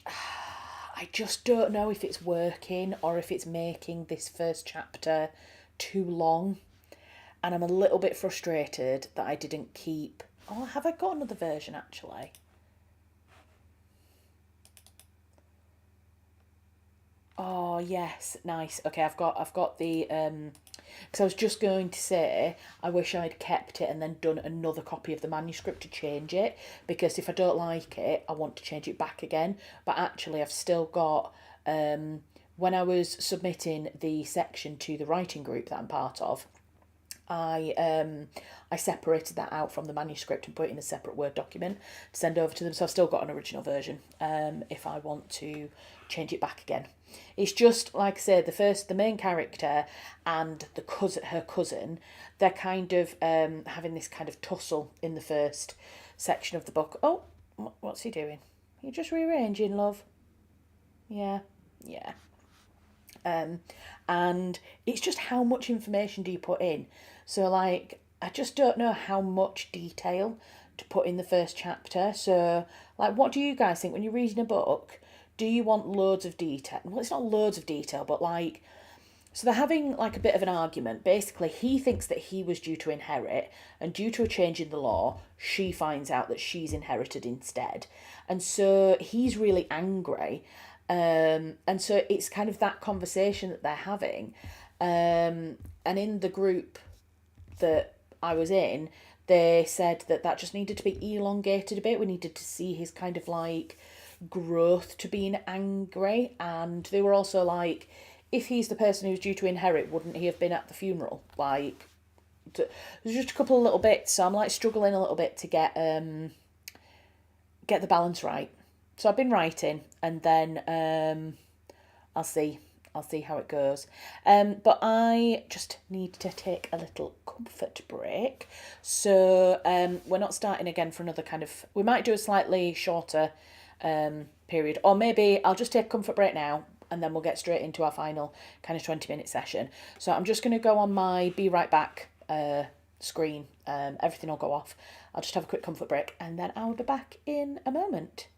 I just don't know if it's working or if it's making this first chapter too long. And I'm a little bit frustrated that I didn't keep... Oh, have I got another version actually? Oh, yes, nice. Okay, I've got the... Because I was just going to say, I wish I'd kept it and then done another copy of the manuscript to change it, because if I don't like it, I want to change it back again. But actually, I've still got... when I was submitting the section to the writing group that I'm part of, I separated that out from the manuscript and put it in a separate Word document to send over to them. So I've still got an original version if I want to change it back again. It's just, like I said, the main character and her cousin, they're kind of having this kind of tussle in the first section of the book. Oh, what's he doing? You're just rearranging, love. Yeah. And it's just how much information do you put in? So, like, I just don't know how much detail to put in the first chapter. So, like, what do you guys think when you're reading a book? Do you want loads of detail? Well, it's not loads of detail, but like, so they're having like a bit of an argument. Basically, he thinks that he was due to inherit, and due to a change in the law, she finds out that she's inherited instead. And so he's really angry. And so it's kind of that conversation that they're having. And in the group that I was in, they said that just needed to be elongated a bit. We needed to see his kind of like growth to being angry. And they were also like, if he's the person who's due to inherit, wouldn't he have been at the funeral? Like, there's just a couple of little bits. So I'm like struggling a little bit to get the balance right. So I've been writing, and then I'll see how it goes. But I just need to take a little comfort break. So we're not starting again for another kind of... We might do a slightly shorter period, or maybe I'll just take a comfort break now, and then we'll get straight into our final kind of 20-minute session. So I'm just going to go on my Be Right Back screen. Everything will go off. I'll just have a quick comfort break, and then I'll be back in a moment.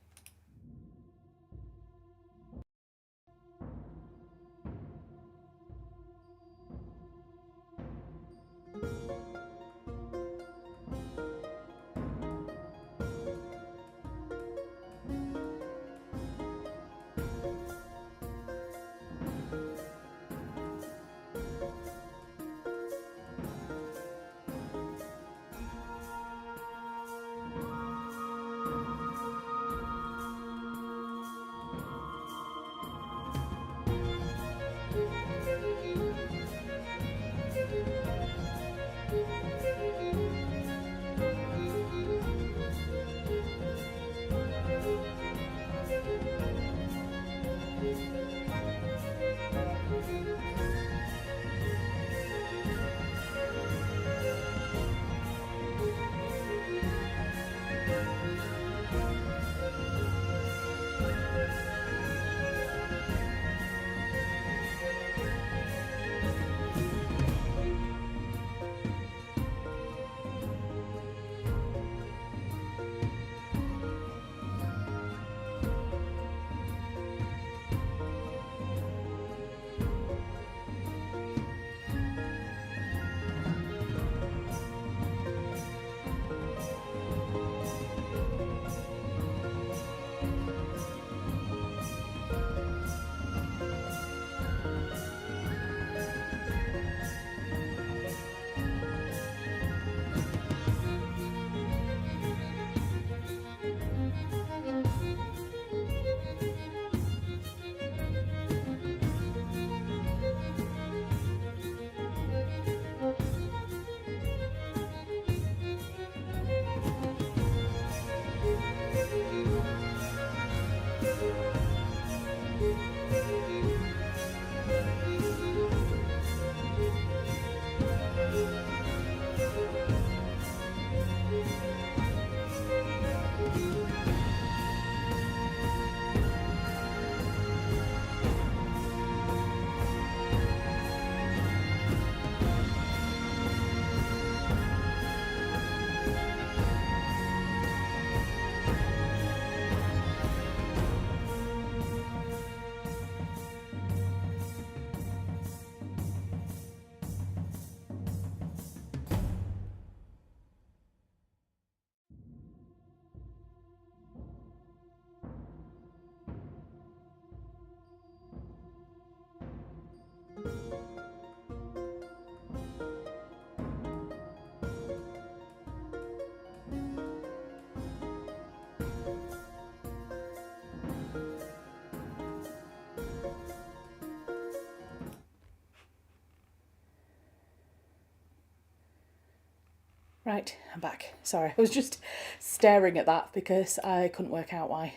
Right, I'm back. Sorry, I was just staring at that because I couldn't work out why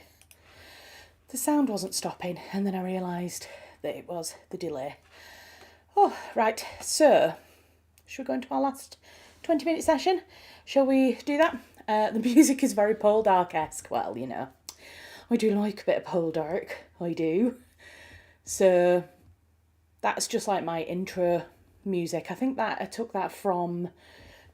the sound wasn't stopping, and then I realised that it was the delay. Oh, right, so should we go into our last 20-minute session? Shall we do that? The music is very Poldark-esque. Well, you know, I do like a bit of Poldark. I do. So that's just like my intro music. I think that I took that from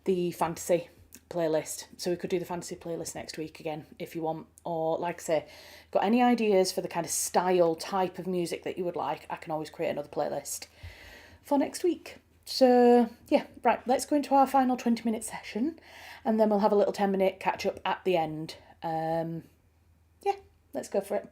the fantasy playlist. So we could do the fantasy playlist next week again if you want. Or like I say, got any ideas for the kind of style type of music that you would like, I can always create another playlist for next week. So yeah, right, let's go into our final 20-minute session and then we'll have a little 10-minute catch up at the end. Yeah, let's go for it.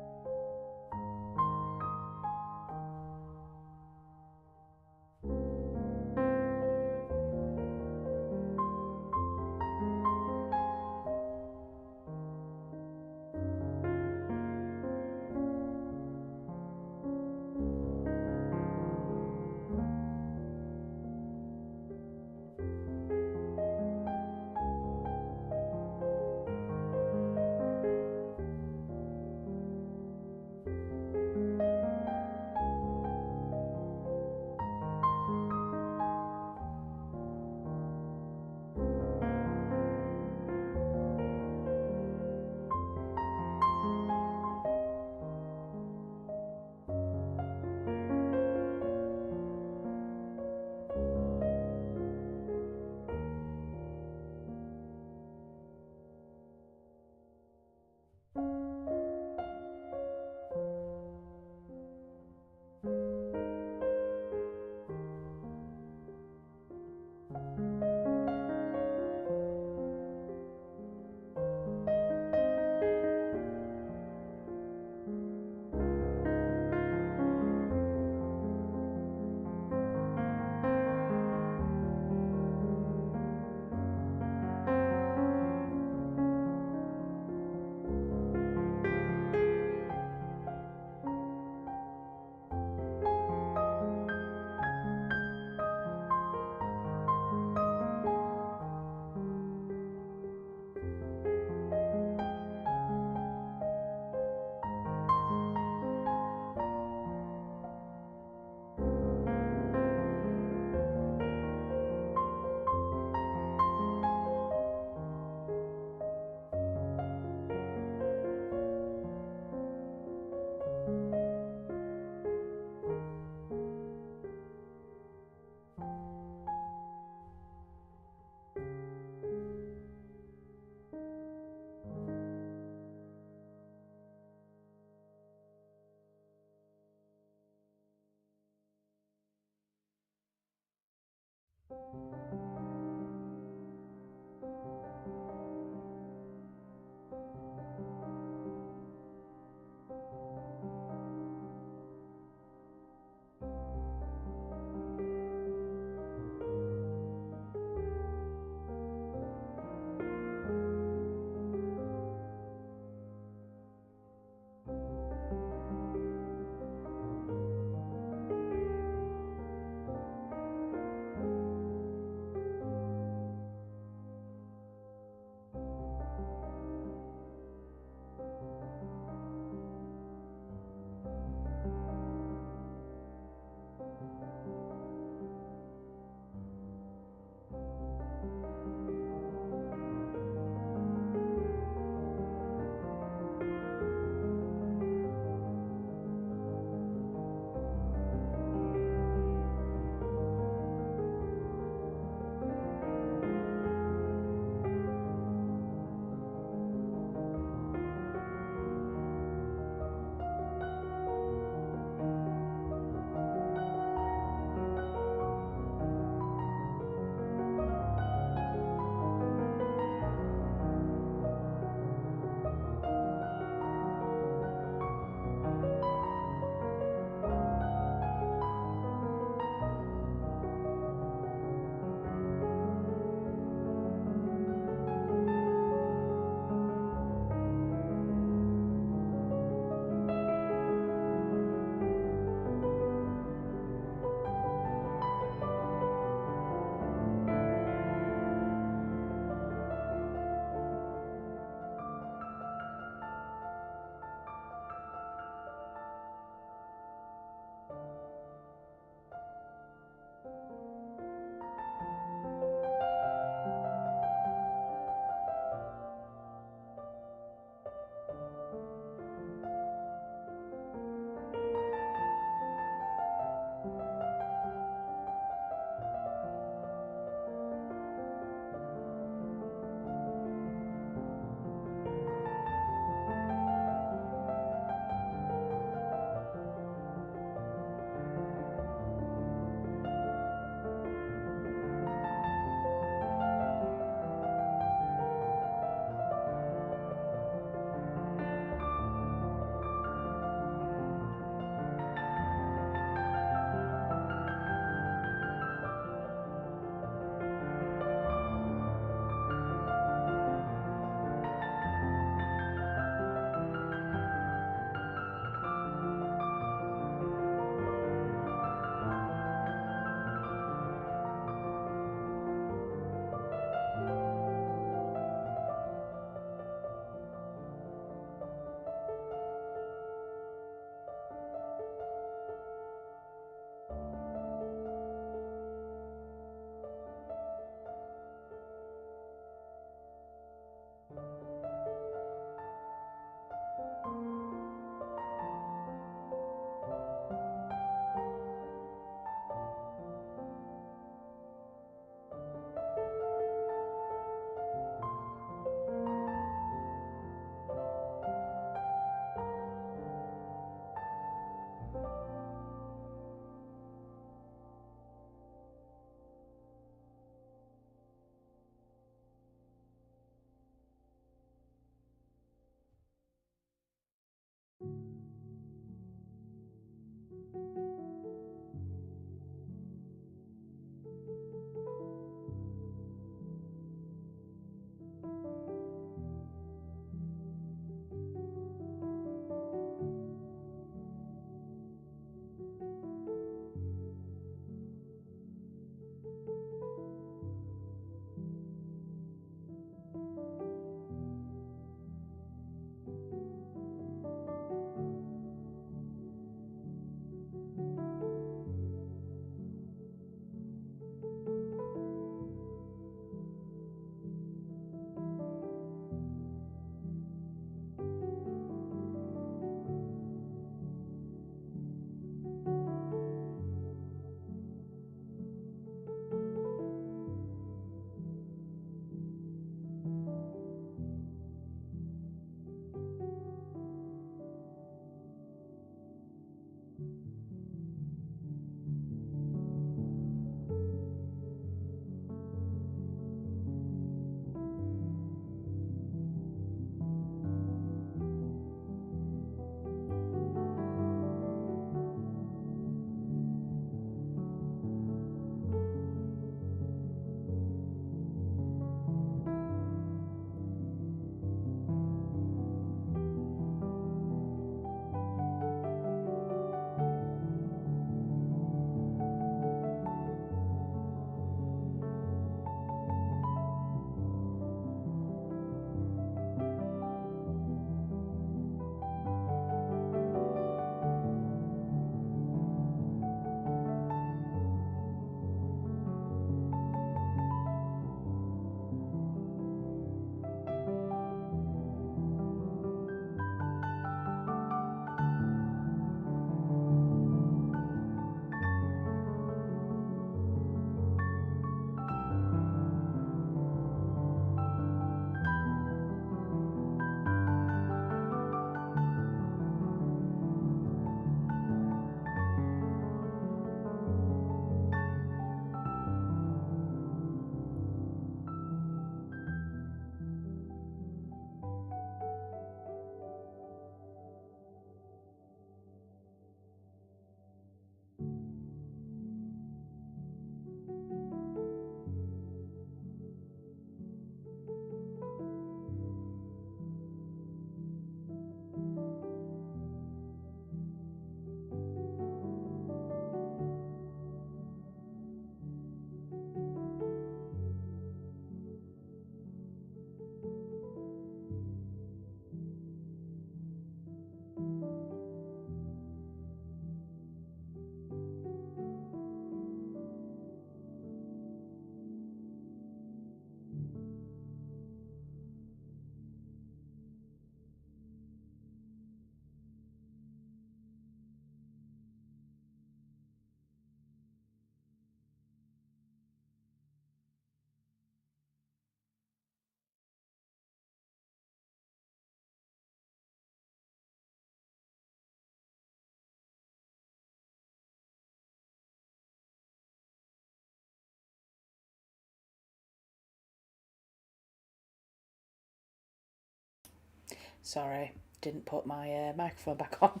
Sorry, didn't put my microphone back on.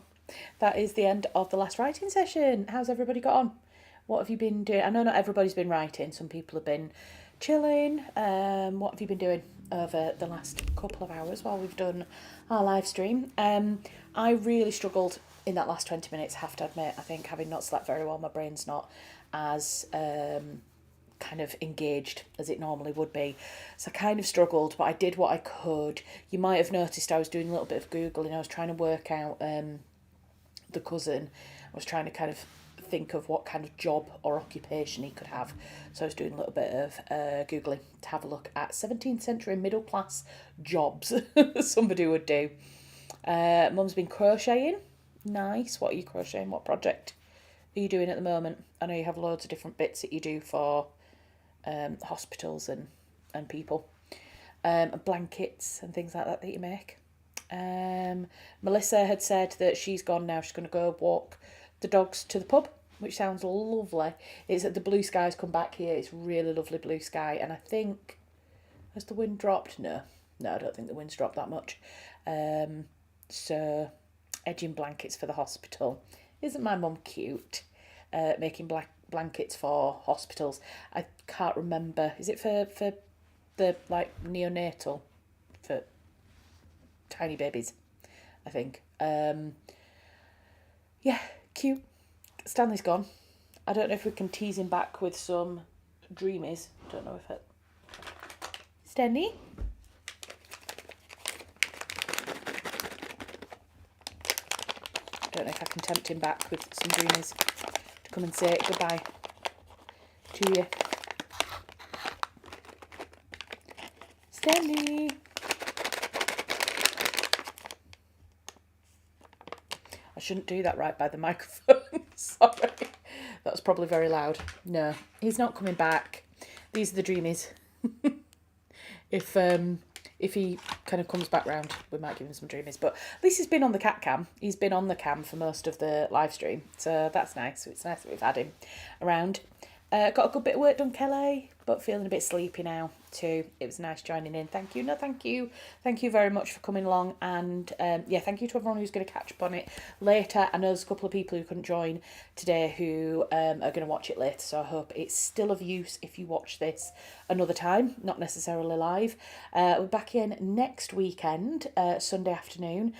That is the end of the last writing session. How's everybody got on? What have you been doing? I know not everybody's been writing. Some people have been chilling. What have you been doing over the last couple of hours while we've done our live stream? I really struggled in that last 20 minutes, I have to admit. I think having not slept very well, my brain's not as kind of engaged as it normally would be. So I kind of struggled, but I did what I could. You might have noticed I was doing a little bit of Googling. I was trying to work out the cousin. I was trying to kind of think of what kind of job or occupation he could have. So I was doing a little bit of Googling to have a look at 17th century middle class jobs somebody would do. Mum's been crocheting. Nice. What are you crocheting? What project are you doing at the moment? I know you have loads of different bits that you do for hospitals and people. And blankets and things like that you make. Melissa had said that she's gone now. She's going to go walk the dogs to the pub, which sounds lovely. It's that the blue sky's come back here. It's really lovely blue sky. And I think, has the wind dropped? No, I don't think the wind's dropped that much. So, edging blankets for the hospital. Isn't my mum cute? Making blankets for hospitals. I can't remember. Is it for the like neonatal, for tiny babies? I think. Yeah, cute. Stanley's gone. I don't know if we can tease him back with some dreamies. Don't know if it. Stanley. Don't know if I can tempt him back with some dreamies to come and say goodbye to you. Stanley. I shouldn't do that right by the microphone. Sorry. That was probably very loud. No, he's not coming back. These are the dreamies. If he kind of comes back round, we might give him some dreamies. But at least he's been on the cat cam. He's been on the cam for most of the live stream. So that's nice. It's nice that we've had him around. Got a good bit of work done, Kelly, but feeling a bit sleepy now too. It was nice joining in. Thank you. No, thank you. Thank you very much for coming along. And yeah, thank you to everyone who's going to catch up on it later. I know there's a couple of people who couldn't join today who are going to watch it later. So I hope it's still of use if you watch this another time, not necessarily live. We're back in next weekend, Sunday afternoon.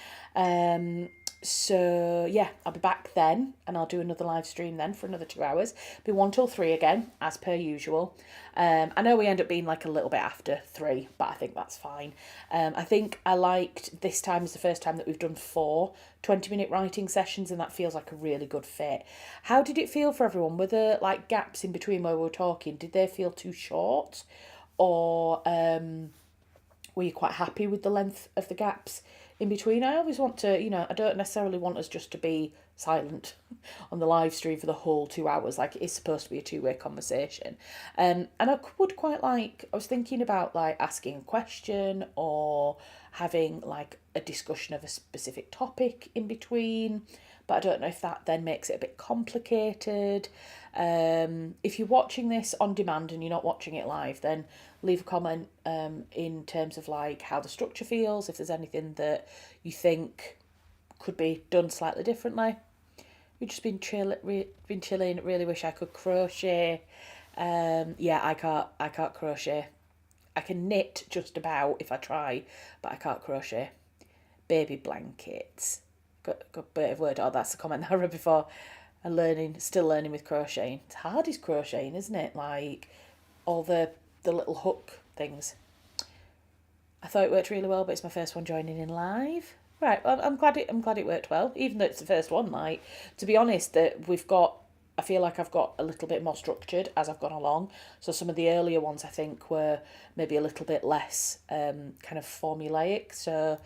So yeah, I'll be back then and I'll do another live stream then for another 2 hours. Be 1 till 3 again, as per usual. I know we end up being like a little bit after 3, but I think that's fine. I think I liked this time is the first time that we've done 4 20-minute writing sessions, and that feels like a really good fit. How did it feel for everyone? Were there like gaps in between where we were talking? Did they feel too short? Or were you quite happy with the length of the gaps in between? I always want to, I don't necessarily want us just to be silent on the live stream for the whole 2 hours. Like, it's supposed to be a two-way conversation. And I would quite like, I was thinking about like asking a question or having like a discussion of a specific topic in between. But I don't know if that then makes it a bit complicated. If you're watching this on demand and you're not watching it live, then leave a comment in terms of like how the structure feels, if there's anything that you think could be done slightly differently. We've just been chilling. Really wish I could crochet. Yeah, I can't crochet. I can knit just about if I try, but I can't crochet. Baby blankets. Got a bit of word. Oh, that's a comment that I read before. Still learning with crocheting. It's hard is crocheting, isn't it? Like all the little hook things. I thought it worked really well, but it's my first one joining in live. Right, well, I'm glad it worked well, even though it's the first one. Like, to be honest, I feel like I've got a little bit more structured as I've gone along. So some of the earlier ones I think were maybe a little bit less kind of formulaic. So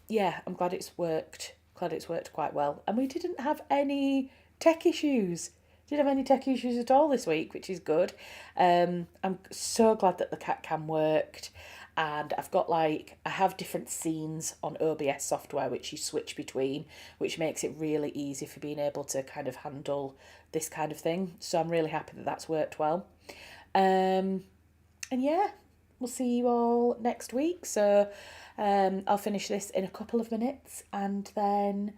yeah, I'm glad it's worked. Glad it's worked quite well. And we didn't have any tech issues. Didn't have any tech issues at all this week, which is good. I'm so glad that the cat cam worked. And I have different scenes on OBS software which you switch between, which makes it really easy for being able to kind of handle this kind of thing. So I'm really happy that that's worked well. And yeah, we'll see you all next week. So I'll finish this in a couple of minutes, and then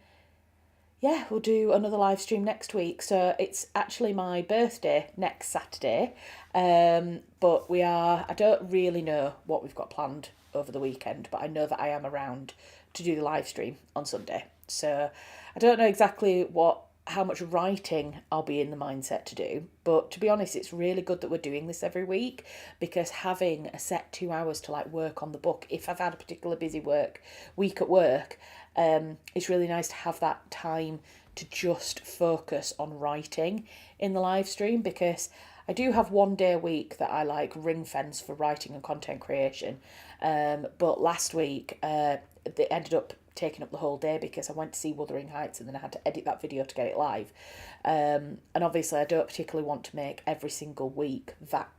yeah, we'll do another live stream next week. So it's actually my birthday next Saturday. But I don't really know what we've got planned over the weekend, but I know that I am around to do the live stream on Sunday. So I don't know exactly how much writing I'll be in the mindset to do. But to be honest, it's really good that we're doing this every week, because having a set 2 hours to like work on the book, if I've had a particular busy week at work, it's really nice to have that time to just focus on writing in the live stream, because I do have 1 day a week that I like ring fence for writing and content creation. But last week, they ended up taking up the whole day because I went to see Wuthering Heights and then I had to edit that video to get it live. And obviously I don't particularly want to make every single week that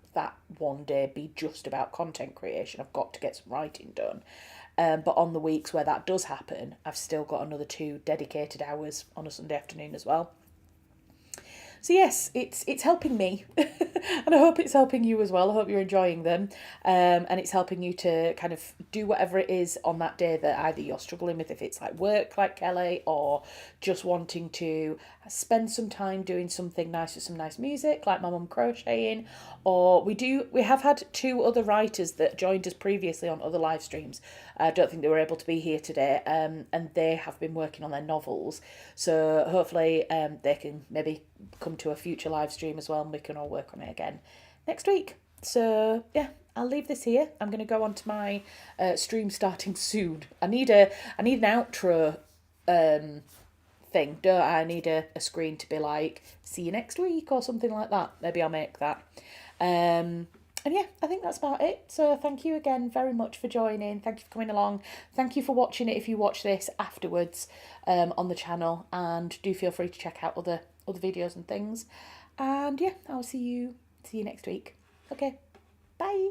1 day be just about content creation. I've got to get some writing done. But on the weeks where that does happen, I've still got another 2 dedicated hours on a Sunday afternoon as well. So yes, it's helping me, and I hope it's helping you as well. I hope you're enjoying them, and it's helping you to kind of do whatever it is on that day that either you're struggling with, if it's like work like Kelly, or just wanting to spend some time doing something nice with some nice music like my mum crocheting. Or we have had 2 other writers that joined us previously on other live streams. I don't think they were able to be here today, and they have been working on their novels. So hopefully they can maybe come to a future live stream as well, and we can all work on it again next week. So yeah, I'll leave this here. I'm going to go on to my stream starting soon. I need an outro thing, don't I? Need a screen to be like, see you next week or something like that. Maybe I'll make that. And yeah, I think that's about it. So thank you again very much for joining. Thank you for coming along. Thank you for watching it if you watch this afterwards on the channel. And do feel free to check out other videos and things. And yeah, I'll see you next week. Okay, bye.